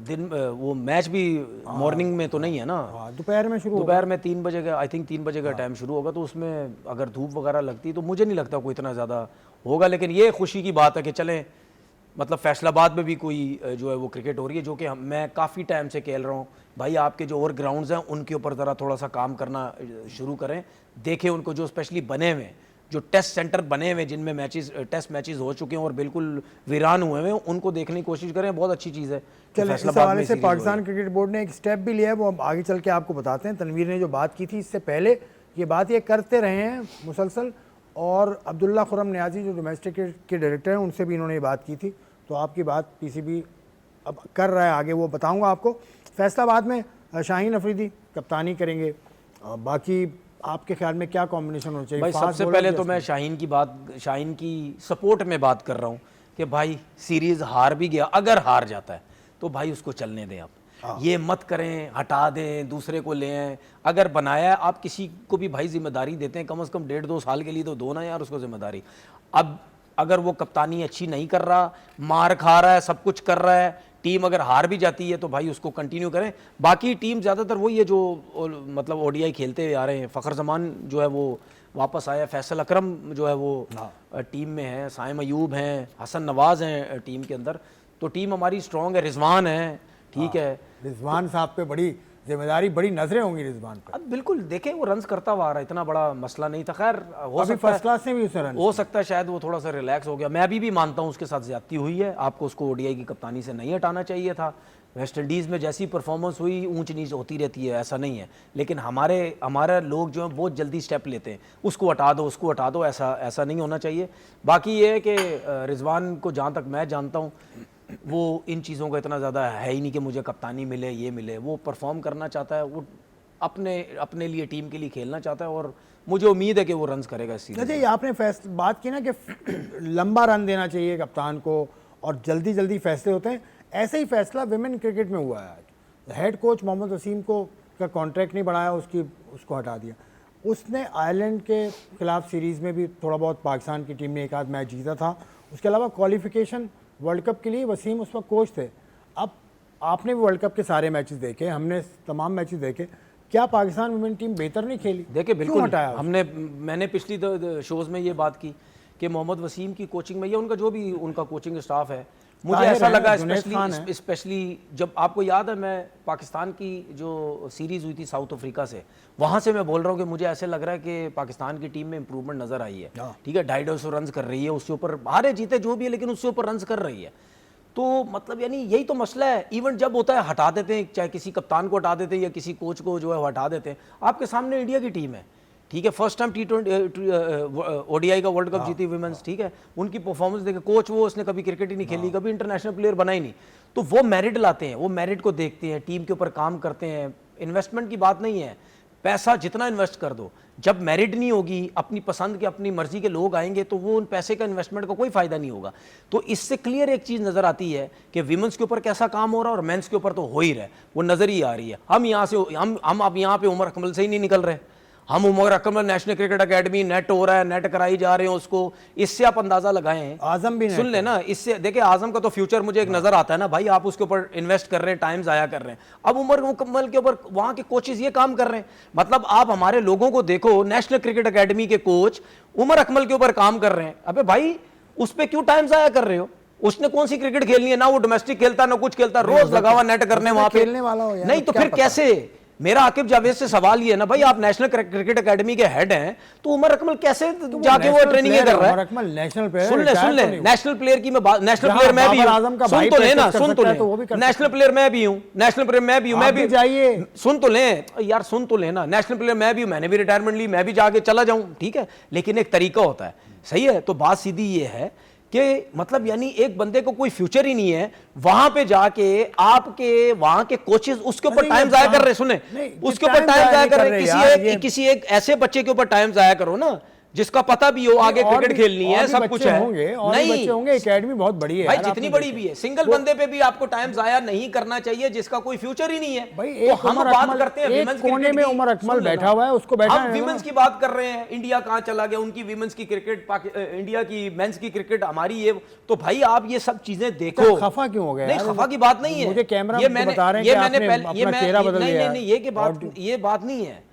दिन वो मैच भी मॉर्निंग में तो नहीं है ना, दोपहर में शुरू, दोपहर में 3 बजे का, आई थिंक 3 बजे का टाइम शुरू होगा। तो उसमें अगर धूप वगैरह लगती तो मुझे नहीं लगता कोई इतना ज़्यादा होगा। लेकिन ये खुशी की बात है कि चलें, मतलब फैसलाबाद में भी कोई जो है वो क्रिकेट हो रही है, जो कि मैं काफ़ी टाइम से खेल रहा हूँ। भाई आपके जो और ग्राउंड्स हैं उनके ऊपर ज़रा थोड़ा सा काम करना शुरू करें, देखें उनको, जो स्पेशली बने हुए, जो टेस्ट सेंटर बने हुए जिनमें टेस्ट मैचेस हो चुके हैं और बिल्कुल वीरान हुए हैं, उनको देखने की कोशिश करें। बहुत अच्छी चीज़ है। चलिए, इस हवाले से पाकिस्तान क्रिकेट बोर्ड ने एक स्टेप भी लिया है, वो हम आगे चल के आपको बताते हैं। तनवीर ने जो बात की थी इससे पहले, ये बात ये करते रहे हैं मुसलसल, और अब्दुल्ला खुरम नियाजी जो डोमेस्टिक के डायरेक्टर हैं उनसे भी इन्होंने ये बात की थी। तो आपकी बात पीसीबी अब कर रहा है आगे, वो बताऊंगा आपको। फैसलाबाद में शाहीन अफरीदी कप्तानी करेंगे। बाकी आपके ख्याल में क्या कॉम्बिनेशन होना चाहिए? भाई सबसे पहले तो मैं शाहीन की सपोर्ट में बात कर रहा हूँ कि भाई सीरीज़ हार भी गया, अगर हार जाता है तो भाई उसको चलने दें आप। ये मत करें, हटा दें, दूसरे को ले आएं। अगर बनाया आप किसी को भी भाई जिम्मेदारी देते हैं, कम से कम 1.5-2 साल के लिए तो दो ना यार उसको जिम्मेदारी। अब अगर वो कप्तानी अच्छी नहीं कर रहा, मार खा रहा है, सब कुछ कर रहा है, टीम अगर हार भी जाती है तो भाई उसको कंटिन्यू करें। बाकी टीम ज़्यादातर वही है जो मतलब ओडीआई खेलते हुए आ रहे हैं। फ़खर जमान जो है वो वापस आया, फैसल अकरम जो है वो टीम में है, साइम अयूब हैं, हसन नवाज़ हैं टीम के अंदर। तो टीम हमारी स्ट्रॉन्ग है। रिजवान है, ठीक है, रिजवान साहब पे बड़ी जिम्मेदारी, बड़ी नजरें होंगी रिजवान पे। अब बिल्कुल देखें, वो रन्स करता हुआ आ रहा है, इतना बड़ा मसला नहीं था। खैर हो सकता फर्स्ट क्लास से भी उसने रन, हो सकता है शायद वो थोड़ा सा रिलैक्स हो गया। मैं अभी भी मानता हूँ उसके साथ ज्यादती हुई है। आपको उसको ओडीआई की कप्तानी से नहीं हटाना चाहिए था। वेस्ट इंडीज़ में जैसी परफॉर्मेंस हुई, ऊंच नीच होती रहती है, ऐसा नहीं है। लेकिन हमारे लोग जो हैं बहुत जल्दी स्टेप लेते हैं, उसको हटा दो, उसको हटा दो, ऐसा नहीं होना चाहिए। बाकी ये है कि रिजवान को जहाँ तक मैं जानता हूँ वो इन चीज़ों का इतना ज़्यादा है ही नहीं कि मुझे कप्तानी मिले, ये मिले। वो परफॉर्म करना चाहता है, वो अपने लिए, टीम के लिए खेलना चाहता है, और मुझे उम्मीद है कि वो रन्स करेगा इस सीरीज में। आपने बात की ना कि लंबा रन देना चाहिए कप्तान को और जल्दी जल्दी फैसले होते हैं। ऐसे ही फैसला विमेन क्रिकेट में हुआ है आज। हेड कोच मोहम्मद वसीम को का कॉन्ट्रैक्ट नहीं बढ़ाया, उसको हटा दिया। उसने आयरलैंड के खिलाफ सीरीज़ में भी थोड़ा बहुत पाकिस्तान की टीम ने एक आध मैच जीता था। उसके अलावा क्वालिफिकेशन वर्ल्ड कप के लिए वसीम उस वक्त कोच थे। अब आपने भी वर्ल्ड कप के सारे मैचेस देखे, हमने तमाम मैचेस देखे, क्या पाकिस्तान वुमेन टीम बेहतर नहीं खेली? देखिए क्यों बिल्कुल हटाया उसको? मैंने पिछली शोज़ में ये बात की कि मोहम्मद वसीम की कोचिंग में या उनका जो भी उनका कोचिंग स्टाफ है, मुझे ताहिर ऐसा है, लगा जुनैद खान है। स्पेशली जब आपको याद है मैं पाकिस्तान की जो सीरीज़ हुई थी साउथ अफ्रीका से, वहाँ से मैं बोल रहा हूँ कि मुझे ऐसे लग रहा है कि पाकिस्तान की टीम में इंप्रूवमेंट नज़र आई है। ठीक है, 250 रन कर रही है, उसके ऊपर हारे जीते जो भी है लेकिन उससे ऊपर रन कर रही है। तो मतलब यानी यही तो मसला है। इवन जब होता है हटा देते हैं, चाहे किसी कप्तान को हटा देते हैं या किसी कोच को जो है हटा देते हैं। आपके सामने इंडिया की टीम है, ठीक है, फर्स्ट टाइम T20 ODI का वर्ल्ड कप जीती विमेंस, ठीक है, उनकी परफॉर्मेंस देखे, कोच वो उसने कभी क्रिकेट ही नहीं खेली, कभी इंटरनेशनल प्लेयर बना ही नहीं, तो वो मेरिट लाते हैं, वो मेरिट को देखते हैं, टीम के ऊपर काम करते हैं। इन्वेस्टमेंट की बात नहीं है, पैसा जितना इन्वेस्ट कर दो, जब मेरिट नहीं होगी, अपनी पसंद के अपनी मर्जी के लोग आएंगे तो वो उन पैसे का इन्वेस्टमेंट का कोई फायदा नहीं होगा। तो इससे क्लियर एक चीज नजर आती है कि विमेंस के ऊपर कैसा काम हो रहा है और मेंस के ऊपर तो हो ही रहा है, वो नजर ही आ रही है। हम यहाँ से हम अब यहाँ पे उमर अकमल से ही नहीं निकल रहे। हम Umar Akmal national cricket academy net हो रहा है, नेट कराई जा रहे हैं उसको, इससे आप अंदाजा लगाएं। आजम भी सुन ले ना, इससे देखिए आजम का तो फ्यूचर मुझे एक नजर आता है ना भाई, आप उसके ऊपर इन्वेस्ट कर रहे हैं, टाइम जाया कर रहे हैं। अब उमर मुकम्मल के ऊपर वहां के कोचेस ये काम कर रहे हैं, मतलब आप हमारे लोगों को देखो, नेशनल क्रिकेट एकेडमी के कोच उमर अकमल के ऊपर काम कर रहे हैं। अबे भाई उस पर क्यों टाइम जाया कर रहे हो? उसने कौन सी क्रिकेट खेलनी है? ना वो डोमेस्टिक खेलता ना कुछ खेलता, रोज लगा हुआ नेट करने वहां पे खेलने वाला हो यार, नहीं तो क्या फिर पता? कैसे? मेरा आकिब जावेद से सवाल ये है ना भाई, आप नेशनल क्रिकेट एकेडमी के हेड हैं, तो उमर अकमल कैसे जाके वो ट्रेनिंग कर रहा है? उमर अकमल नेशनल प्लेयर, सुन ले नेशनल प्लेयर की मैं बात, नेशनल जहां प्लेयर मैं भी बाबर आजम का हूं, सुन भाई तो ले ना, practice कर सुन तो सकता है तो वो भी ले, कर नेशनल प्लेयर मैं भी हूं, नेशनल प्लेयर मैं भी हूं, मैं आप भी भी जाइए। सुन तो ले यार, सुन तो ले ना, नेशनल प्लेयर मैं भी हूं, मैंने भी रिटायरमेंट ली, मैं भी जाके चला जाऊं, ठीक है, लेकिन एक तरीका होता है, सही है। तो बात सीधी ये है कि मतलब यानी एक बंदे को कोई फ्यूचर ही नहीं है, वहां पे जाके आपके वहां के कोचेस उसके ऊपर नहीं, टाइम ये जाया कर काम- रहे, सुने, नहीं, उसके टाइम ऊपर टाइम जाया जाया नहीं कर कर रहे, रहे यार, ये- किसी एक ऐसे बच्चे के ऊपर टाइम जाया करो ना जिसका पता भी हो आगे और क्रिकेट भी- खेलनी है, और भी सब बच्चे कुछ है। होंगे, और भी बच्चे होंगे, एकेडमी बहुत बड़ी है भाई, यार, जितनी आपने बड़ी देखा। भी है, सिंगल बंदे पे भी आपको टाइम जाया नहीं करना चाहिए जिसका कोई फ्यूचर ही नहीं है। भाई तो एक हम उमर बात अकमल, करते हैं एक विमेंस कोने क्रिकेट में की। उमर अकमल सुन लेना। बैठा हुआ है, उसको बैठा हम रहने दो विमेंस ना। की बात कर रहे हैं, इंडिया कहां चला गया, उनकी विमेंस की क्रिकेट, इंडिया की मेंस की क्रिकेट, हमारी ये, तो भाई आप ये सब चीजें देखो। खफा क्यों हो गए नहीं, यार? खफा की बात नहीं है, मुझे कैमरा ये पे मैंने बता रहे हैं ये कि मैंने आपने पहले अपना चेहरा बदल नहीं लिया नहीं नहीं, ये बात नहीं है,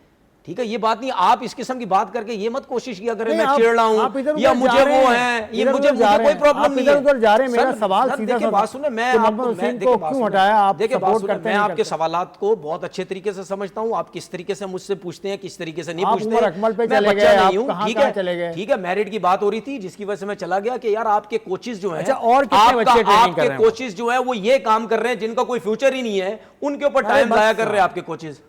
ठीक है, ये बात नहीं। आप इस किस्म की बात करके ये मत कोशिश किया करें नहीं, मैं आप- चिढ़ रहा आप हूं इधर-उधर या जा मुझे रहे वो हैं, है, ये इधर-उधर मुझे जा रहे कोई हैं। प्रॉब्लम आप नहीं है। इधर-उधर जा रहे हैं, मेरा सर, सवाल सर, सीधा देखिए सा बात सुने, मैं कि आपको मोहम्मद मैं वसीम देखिए को बात क्यों सुने। हटाया? आप देखिए बात सपोर्ट सुने, करते मैं नहीं आपके करते? सवालात को बहुत अच्छे तरीके से समझता हूं, आप किस तरीके से मुझसे पूछते हैं, किस तरीके से नहीं आप पूछते। उमर अकमल पे मैं चले बच्चा गए, नहीं आप हूं, कहां- ठीक कहां है, चले गए? ठीक है, मेरिट की बात हो रही थी जिसकी वजह से मैं चला गया कि यार आपके कोचेस जो हैं, अच्छा, और कितने बच्चे ट्रेनिंग कर आपके रहे हैं? कोचेस जो हैं वो ये काम कर रहे हैं जिनका कोई फ्यूचर ही नहीं है, उनके ऊपर टाइम बस जाया कर रहे हैं आपके कोचेस।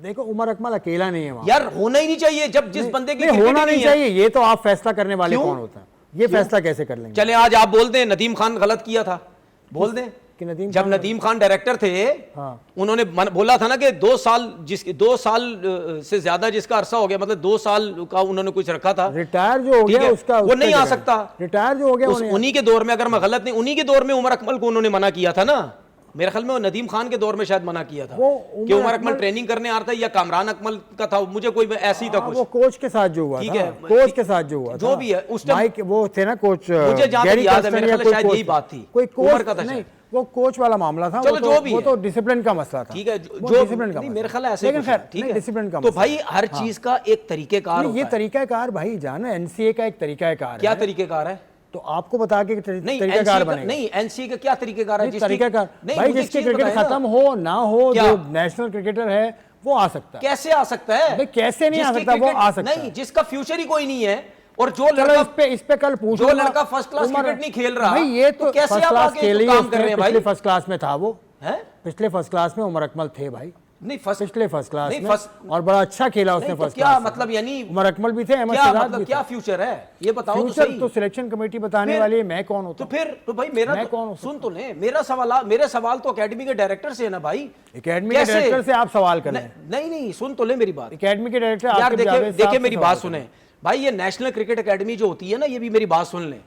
देखो उमर अकमल अकेला नहीं है वहां। यार होना ही नहीं चाहिए, जब जिस बंदे की नहीं, क्रिकेट होना ही नहीं है। चाहिए, ये तो आप फैसला करने वाले क्यों? कौन होता है? ये फैसला कैसे कर लेंगे? चले आज आप बोल दें नदीम खान गलत किया था, बोल दें कि नदीम जब खान- नदीम खान डायरेक्टर थे, हाँ। उन्होंने बोला था ना कि 2 साल से ज्यादा जिसका अरसा हो गया, मतलब 2 साल का उन्होंने कुछ रखा था, रिटायर जो हो ठीक गया है, उसका वो नहीं आ जगह। सकता। रिटायर जो हो गया वो नहीं आ- उन्हीं के दौर में, अगर मैं गलत नहीं, उन्हीं के दौर में उमर अकमल को उन्होंने मना किया था ना, मेरे ख्याल में वो नदीम खान के दौर में शायद मना किया था वो कि उमर अकमल ट्रेनिंग करने आ रहा था, या कामरान अकमल का था, मुझे कोई ऐसी था हाँ, कुछ। वो कोच के साथ जो हुआ ठीक था, है, कोच के साथ जो हुआ जो था, भी है, उस टाइम- माइक वो थे ना कोच, मुझे जहां तक गैरी याद है, कर्स्टन मेरे या ख्याल कोई शायद कोच यही था। बात थी। कोई उमर का कोच था नहीं, शायद। वो कोच वाला मामला था। चलो, वो तो- जो भी वो है। तो डिसिप्लिन का मसला था। ठीक है, वो जो डिसिप्लिन का नहीं, मसला मेरे ख्याल था। है ऐसे लेकिन कुछ है, खैर, ठीक नहीं, है, डिसिप्लिन का तो मसला भाई है। हर चीज का एक तरीकेकार नहीं, होता ये है। तरीकाकार भाई जाना, एनसीए का एक तरीकाकार क्या है, तरीकेकार है? तो आपको बता के नहीं, तरीकाकार एनसीए का बनेगा। नहीं, एनसीए का क्या तरीकेकार है? नहीं, जिस तरीकाकार नहीं, भाई मुझे जिसके चीज़ क्रिकेट बताएं ना। खत्म हो ना हो, क्या? जो नेशनल क्रिकेटर है वो आ सकता है। कैसे आ सकता है? भाई कैसे नहीं आ जिसकी सकता, वो क्रिकेट- आ सकता है। नहीं, जिसका फ्यूचर ही कोई नहीं है, और जो चलो लड़का इस पे कल पूछो। जो लड़का फर्स्ट क्लास क्रिकेट नहीं खेल रहा, भाई ये तो कैसे फर्स्ट आप क्लास आगे खेल ही काम कर रहे हैं भाई? पिछले फर्स्ट क्लास में था वो, हैं? पिछले फर्स्ट क्लास में उमर अकमल थे भाई, नहीं, फर्स्ट पिछले फर्स्ट क्लास नहीं, में, फर्स्ट- और बड़ा अच्छा खेला उसने नहीं, तो फर्स्ट क्या क्लास में। मतलब यानी उमर अकमल भी थे, अहमद क्या शहजाद मतलब भी क्या थे। फ्यूचर है ये बताओ तो फ्यूचर सही। तो सिलेक्शन कमेटी बताने फिर- वाली है, मैं कौन होता तो फिर तो भाई मैं मेरा कौन हूं? सुन तो ले, मेरे सवाल तो एकेडमी के डायरेक्टर से है ना भाई। एकेडमी के कैसे? डायरेक्टर से आप सवाल कर लें। नहीं नहीं, सुन तो ले मेरी बात। एकेडमी के डायरेक्टर यार आकिब देखिए जावेद साहब देखिए से मेरी सवाल बात करें। सुने भाई, ये नेशनल क्रिकेट एकेडमी जो होती है ना, ये भी मेरी बात सुन लें,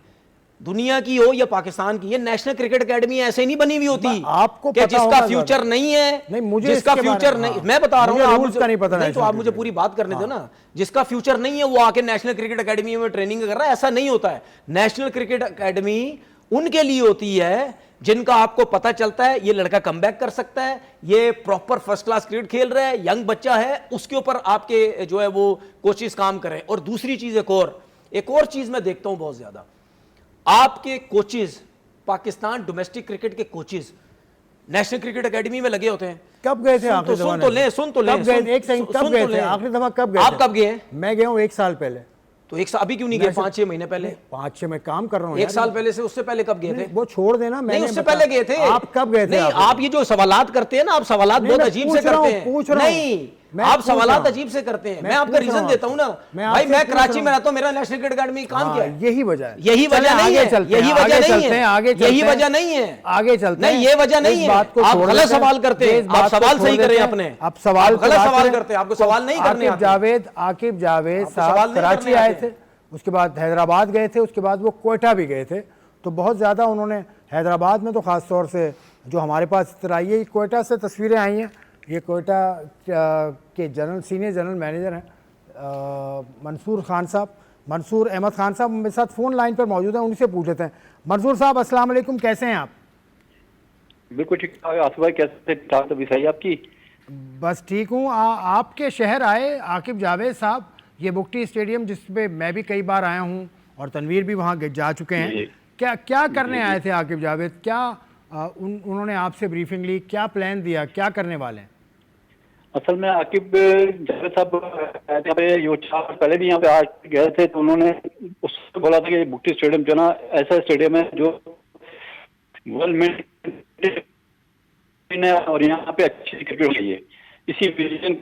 दुनिया की हो या पाकिस्तान की, ये नेशनल क्रिकेट एकेडमी ऐसे नहीं बनी हुई होती आपको कि पता जिसका होगा फ्यूचर ज़रा। नहीं है, नहीं, मुझे जिसका इसके बारे फ्यूचर में- नहीं, हाँ। मैं बता रहा मुझे हूँ, आप rules का नहीं पता नहीं तो नेशनल आप मुझे क्रिकेट पूरी बात करने दो ना। जिसका फ्यूचर नहीं है वो आके नेशनल क्रिकेट एकेडमी में ट्रेनिंग कर रहा है, ऐसा नहीं होता है। नेशनल क्रिकेट एकेडमी उनके लिए होती है जिनका आपको पता चलता है ये लड़का कमबैक कर सकता है, ये प्रॉपर फर्स्ट क्लास क्रिकेट खेल रहा है, यंग बच्चा है, उसके ऊपर आपके जो है वो कोचेस काम करें। और दूसरी चीज एक और चीज मैं देखता हूं बहुत ज्यादा, आपके कोचेस, पाकिस्तान डोमेस्टिक क्रिकेट के कोचेस नेशनल क्रिकेट एकेडमी में लगे होते हैं। कब गए थे आखिरी दफा? सुन तो ले कब गए? एक सेकंड, कब गए थे आखिरी दफा? कब गए? आप कब गए हैं? मैं गया हूँ 1 साल पहले। तो एक साल अभी क्यों नहीं गए? 5-6 महीने पहले। 5-6 में काम कर रहा हूँ। 1 साल पहले से, उससे पहले कब गए थे? वो छोड़ देना, नहीं उससे पहले गए थे। आप कब गए थे? नहीं, आप ये जो सवालात करते हैं ना, आप सवालात बहुत अजीब से करते हैं। नहीं, आप सवालात अजीब से करते हैं। मैं आपका रीजन देता हूं ना भाई, मैं कराची में रहता हूं, मेरा नेशनल क्रिकेट अकेडमी काम किया है। यही वजह है, यही वजह नहीं है, यही वजह नहीं है, यही वजह नहीं है, आगे चलते हैं। नहीं ये वजह नहीं है। आप गलत सवाल करते हैं, आप सवाल सही करें अपने। आप सवाल गलत सवाल करते हैं, आपको सवाल नहीं करने आते। आकिब जावेद साहब कराची आए थे, उसके बाद हैदराबाद गए थे, उसके बाद वो कोयटा भी गए थे। तो बहुत ज़्यादा उन्होंने हैदराबाद में तो ख़ास तौर से जो हमारे पास इस तरह आई है, कोयटा से तस्वीरें आई हैं। ये कोयटा के सीनियर जनरल मैनेजर हैं मंसूर खान साहब, मंसूर अहमद खान साहब मेरे साथ फ़ोन लाइन पर मौजूद हैं, उनसे पूछ लेते हैं। मंसूर साहब अस्सलाम वालेकुम, कैसे हैं आप? बिल्कुल ठीक ठाक। आसिफ भाई कैसे? ठाक तबीयत सही आपकी? बस ठीक हूँ। आपके शहर आए आकिब जावेद साहब, ये बुकटी स्टेडियम जिसपे मैं भी कई बार आया हूँ और तनवीर भी वहाँ जा चुके हैं। क्या करने आए थे आकिब जावेद? क्या उन्होंने आपसे ब्रीफिंग ली? क्या प्लान दिया? क्या करने वाले हैं? असल में आकिब जावेद साहब यहाँ पे यो 4 पहले भी यहाँ पे आ गए थे, तो उन्होंने उससे बोला था कि बुकटी स्टेडियम जो ना ऐसा स्टेडियम है जो वर्ल्ड में और यहाँ पे अच्छी क्रिकेट हो रही है। इसी विजन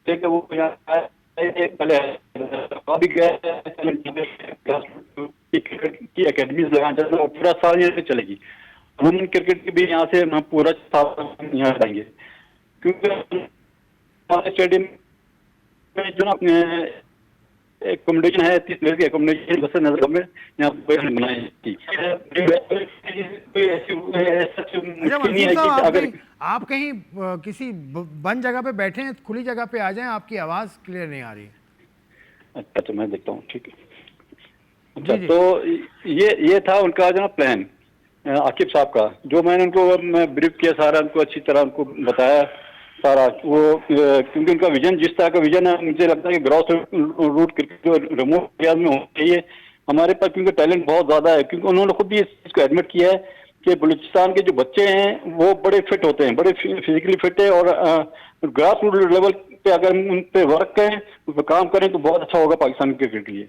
से वो यहाँ पहले भी गए की एकेडमीज लगाना चाहते हैं और पूरा साल यहाँ से चलेगी। वुमेन क्रिकेट की भी यहाँ से हम पूरा साल यहाँ आएंगे, क्योंकि हमारे स्टेडियम में जो ना एकोमोडेशन है 30 प्लेयर की एकोमोडेशन बस नजर में यहाँ पर बनाई थी। अगर आप कहीं किसी बंद जगह पे बैठे हैं, खुली जगह पे आ जाएं, आपकी आवाज़ क्लियर नहीं आ रही है। अच्छा तो मैं देखता हूँ, ठीक है। अच्छा तो ये था उनका जो ना प्लान आकिब साहब का, जो मैंने उनको मैं ब्रीफ किया सारा, उनको अच्छी तरह उनको बताया सारा वो, क्योंकि उनका विजन जिस तरह का विजन है, मुझे लगता है कि ग्रास रूट क्रिकेट जो रिमोट एरिया में होना चाहिए हमारे पास, क्योंकि टैलेंट बहुत ज़्यादा है। क्योंकि उन्होंने खुद भी इस चीज़ को एडमिट किया है कि बलूचिस्तान के जो बच्चे हैं वो बड़े फिट होते हैं, बड़े फिजिकली फिट है, और ग्रास रूट लेवल पे अगर उन पे वर्क करें, उस पर काम करें तो बहुत अच्छा होगा पाकिस्तान क्रिकेट के लिए।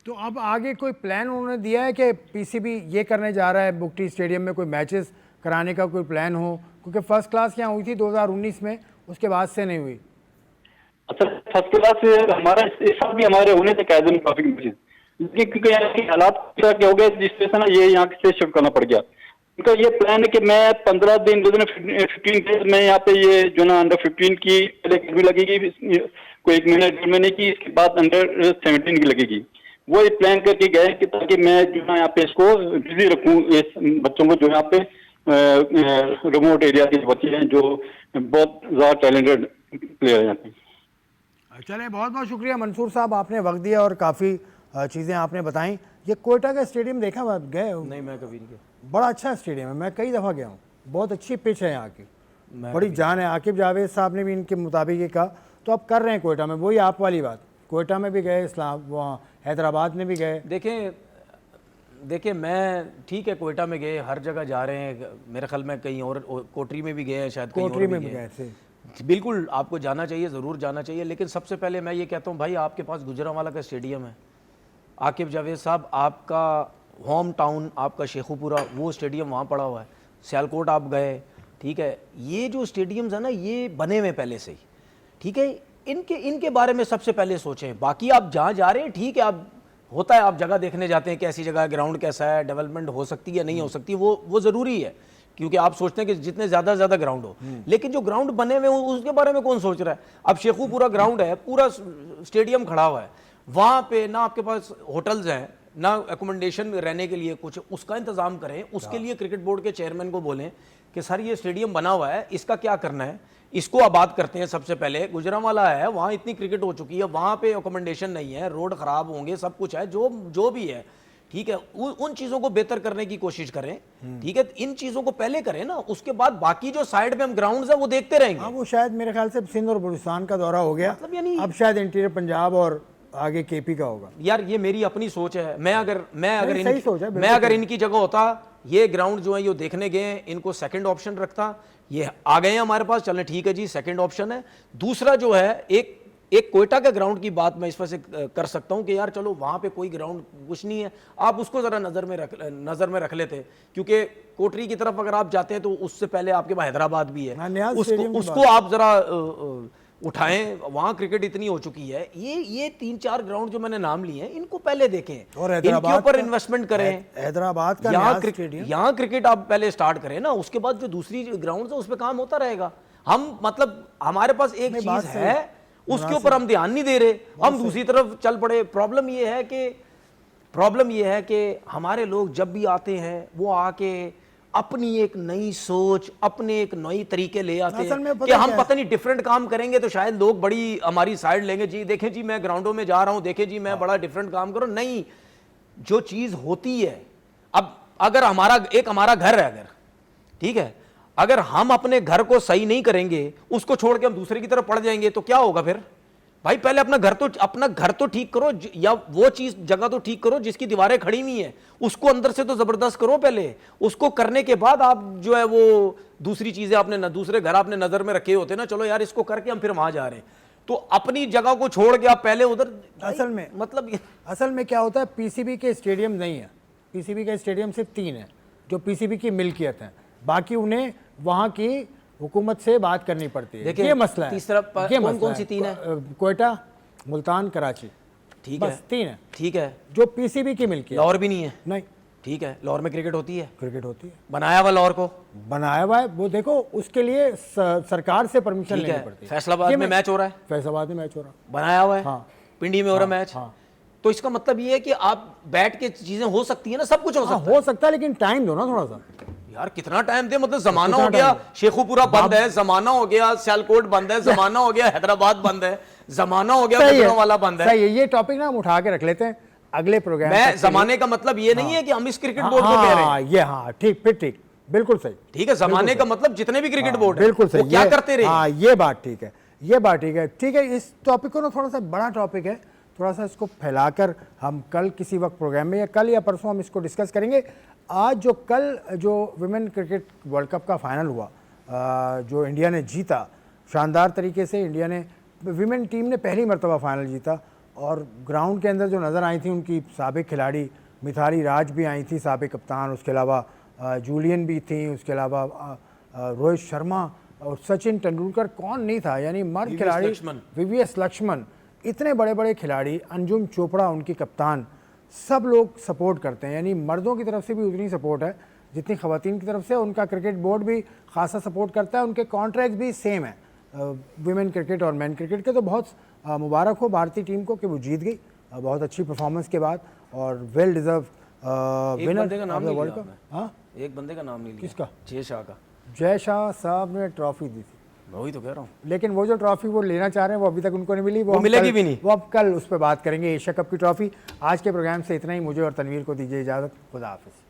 तो अब आगे कोई प्लान उन्होंने दिया है कि पीसीबी ये करने जा रहा है बुकटी स्टेडियम में कोई मैचेस कराने का कोई प्लान हो? क्योंकि फर्स्ट क्लास यहाँ हुई थी 2019 में, उसके बाद से नहीं हुई। अच्छा फर्स्ट क्लास हमारा इस साल भी हमारे होने थे कायदे काफी मैचेस, लेकिन क्योंकि यहाँ के हालात क्या हो गए जिस वजह से ना ये यहाँ से शिफ्ट करना पड़ गया। उनका ये प्लान है कि मैं 15 दिन 15 डेज में यहाँ पे ये जो ना अंडर 15 की पहले भी लगेगी, कोई 1 महीने 1.5 महीने की, इसके बाद अंडर 17 की लगेगी। वो ये प्लान करके गए कि ताकि मैं जो है यहाँ पे इसको बिजी रखूँ, इस बच्चों को जो यहाँ पे रिमोट एरिया के बच्चे हैं जो बहुत ज़्यादा टैलेंटेड प्लेयर हैं यहाँ पे। चलें, बहुत बहुत शुक्रिया मंसूर साहब, आपने वक्त दिया और काफ़ी चीज़ें आपने बताई। ये कोयटा का स्टेडियम देखा गए हो? नहीं मैं कभी नहीं गया। बड़ा अच्छा स्टेडियम है, मैं कई दफ़ा गया हूँ, बहुत अच्छी पिच है यहाँ की, बड़ी जान है। आकिब जावेद साहब ने भी इनके मुताबिक ये कहा। तो अब कर रहे हैं कोयटा में, वही आप वाली बात, कोयटा में भी गए, इस्लाम वहाँ हैदराबाद में भी गए। देखिए मैं ठीक है, कोयटा में गए, हर जगह जा रहे हैं, मेरे ख्याल में कहीं और कोटरी में भी गए हैं, शायद कोटरी में भी गए थे। बिल्कुल आपको जाना चाहिए, ज़रूर जाना चाहिए। लेकिन सबसे पहले मैं ये कहता हूँ भाई, आपके पास गुजरांवाला का स्टेडियम है। आकिब जावेद साहब, आपका होम टाउन, आपका शेखुपुरा, वो स्टेडियम वहाँ पड़ा हुआ है। सियालकोट आप गए, ठीक है। ये जो स्टेडियम्स है ना, ये बने हुए पहले से ही, ठीक है। इनके बारे में सबसे पहले सोचें। बाकी आप जहाँ जा रहे हैं ठीक है, आप होता है आप जगह देखने जाते हैं, कैसी जगह, ग्राउंड कैसा है, डेवलपमेंट हो सकती है नहीं हो सकती, वो ज़रूरी है, क्योंकि आप सोचते हैं कि जितने ज़्यादा ग्राउंड हो। लेकिन जो ग्राउंड बने हुए उसके बारे में कौन सोच रहा है? अब शेखुपुरा ग्राउंड है, पूरा स्टेडियम खड़ा हुआ है, वहाँ पे ना आपके पास होटल्स हैं, ना एकोमोडेशन रहने के लिए कुछ, उसका इंतज़ाम करें। उसके लिए क्रिकेट बोर्ड के चेयरमैन को बोलें कि सर ये स्टेडियम बना हुआ है, इसका क्या करना है, इसको आबाद करते हैं। सबसे पहले गुजरांवाला है, वहाँ इतनी क्रिकेट हो चुकी है, वहाँ पे एकोमोडेशन नहीं है, रोड ख़राब होंगे, सब कुछ है, जो भी है, ठीक है, उन चीजों को बेहतर करने की कोशिश करें, ठीक है, इन चीजों को पहले करें ना, उसके बाद बाकी जो साइड में हम ग्राउंड्स है वो देखते रहेंगे। हाँ, वो शायद मेरे ख्याल से सिंध और बलूचिस्तान का दौरा हो गया, मतलब यानी अब शायद इंटीरियर पंजाब और आगे केपी का होगा। यार ये मेरी अपनी सोच है, मैं अगर सही सोच है, मैं अगर इनकी जगह होता, ये ग्राउंड जो है ये देखने गए हैं, इनको सेकंड ऑप्शन रखता, ये आ गए हैं हमारे पास, चलें ठीक है जी सेकंड ऑप्शन है। दूसरा जो है एक कोयटा के ग्राउंड की बात मैं इस वजह से कर सकता हूं कि यार चलो वहां पे कोई ग्राउंड कुछ नहीं है, आप उसको जरा नजर में रख लेते, क्योंकि कोटरी की तरफ अगर आप जाते हैं तो उससे पहले आपके पास हैदराबाद भी हाँ, है, न्याज स्टेडियम की उसको आप जरा उठाएं, वहां क्रिकेट इतनी हो चुकी है। ये 3-4 ग्राउंड जो मैंने नाम लिए हैं इनको पहले देखें और इनके ऊपर इन्वेस्टमेंट करें। हैदराबाद का यहाँ क्रिकेट आप पहले स्टार्ट करें ना, उसके बाद जो दूसरी ग्राउंड है उस पर काम होता रहेगा। हम मतलब हमारे पास एक चीज है उसके ऊपर हम ध्यान नहीं दे रहे, हम दूसरी तरफ चल पड़े। प्रॉब्लम ये है कि हमारे लोग जब भी आते हैं वो आके अपनी एक नई सोच, अपने एक नई तरीके ले आते हैं कि हम पता नहीं डिफरेंट काम करेंगे तो शायद लोग बड़ी हमारी साइड लेंगे, जी देखें जी मैं ग्राउंडों में जा रहा हूं, देखें जी मैं बड़ा डिफरेंट काम करूं। नहीं, जो चीज होती है, अब अगर हमारा घर है, अगर ठीक है, अगर हम अपने घर को सही नहीं करेंगे, उसको छोड़ के हम दूसरे की तरफ पड़ जाएंगे तो क्या होगा फिर? भाई पहले अपना घर तो ठीक करो, या वो चीज जगह तो ठीक करो जिसकी दीवारें खड़ी हुई है, उसको अंदर से तो जबरदस्त करो पहले। उसको करने के बाद आप जो है वो दूसरी चीजें आपने दूसरे घर आपने नजर में रखे होते ना, चलो यार इसको करके हम फिर वहां जा रहे हैं, तो अपनी जगह को छोड़ के आप पहले उधर। असल में क्या होता है, पीसीबी के स्टेडियम नहीं है, पीसीबी के स्टेडियम सिर्फ 3 है जो पीसीबी की मिल्कियत है, बाकी उन्हें वहां की हुकूमत से बात करनी पड़ती है। ये मसला है। तीसरा कौन सी 3 है? कोयटा, मुल्तान, कराची, ठीक है, 3 है, ठीक है, जो पीसीबी की मिल्कियत। लाहौर भी नहीं है? नहीं, ठीक है, लाहौर में क्रिकेट होती है? क्रिकेट होती है, बनाया हुआ लाहौर को बनाया हुआ है, वो देखो उसके लिए सरकार से परमिशन लेनी पड़ती है। फैसलाबाद में मैच हो रहा है, फैसलाबाद में मैच हो रहा है, बनाया हुआ है। हाँ। पिंडी में हो रहा है मैच। हाँ। तो इसका मतलब ये है कि आप बैठ के चीजें हो सकती है ना, सब कुछ हो सकता है। हो सकता है, लेकिन टाइम दो ना थोड़ा सा यार। कितना टाइम दे, मतलब जमाना हो गया, शेखुपुरा बंद है, जमाना हो गया, सियालकोट बंद है, जमाना हो गया, हैदराबाद बंद है, जमाना हो गया, वाला बंद है। सही है, ये टॉपिक ना हम उठा के रख लेते हैं अगले प्रोग्राम में। जमाने का मतलब ये नहीं है कि हम इस क्रिकेट बोर्ड को कह रहे हैं, ये हाँ ठीक, फिर ठीक, बिल्कुल सही, ठीक है। जमाने का मतलब जितने भी क्रिकेट बोर्ड बिल्कुल सही, क्या करते रहे। हाँ, ये बात ठीक है, ये बात ठीक है, ठीक है। इस टॉपिक को ना थोड़ा सा बड़ा टॉपिक है, थोड़ा सा इसको फैलाकर हम कल किसी वक्त प्रोग्राम में, या कल या परसों हम इसको डिस्कस करेंगे। आज जो विमेन क्रिकेट वर्ल्ड कप का फाइनल हुआ, जो इंडिया ने जीता शानदार तरीके से, इंडिया ने विमेन टीम ने पहली मरतबा फाइनल जीता, और ग्राउंड के अंदर जो नज़र आई थी उनकी साबिक खिलाड़ी मिथाली राज भी आई थी, साबिक कप्तान, उसके अलावा जूलियन भी थी, उसके अलावा रोहित शर्मा और सचिन तेंदुलकर, कौन नहीं था, यानी मर्द खिलाड़ी, वीवीएस लक्ष्मण, इतने बड़े बड़े खिलाड़ी, अंजुम चोपड़ा उनकी कप्तान, सब लोग सपोर्ट करते हैं। यानी मर्दों की तरफ से भी उतनी सपोर्ट है जितनी ख़वातीन की तरफ से। उनका क्रिकेट बोर्ड भी खासा सपोर्ट करता है, उनके कॉन्ट्रैक्ट भी सेम है विमेन क्रिकेट और मैन क्रिकेट के। तो बहुत मुबारक हो भारतीय टीम को कि वो जीत गई बहुत अच्छी परफॉर्मेंस के बाद, और well deserve winner of the world cup. हाँ, एक बंदे का नाम नहीं लिया, किसका? जय शाह का। जय शाह साहब ने ट्रॉफी दी थी, मैं वही तो कह रहा हूँ, लेकिन वो जो ट्रॉफी वो लेना चाह रहे हैं वो अभी तक उनको नहीं मिली, वो मिलेगी भी नहीं। वो अब कल उस पर बात करेंगे, एशिया कप की ट्रॉफी। आज के प्रोग्राम से इतना ही, मुझे और तनवीर को दीजिए इजाज़त, खुदा हाफिज़।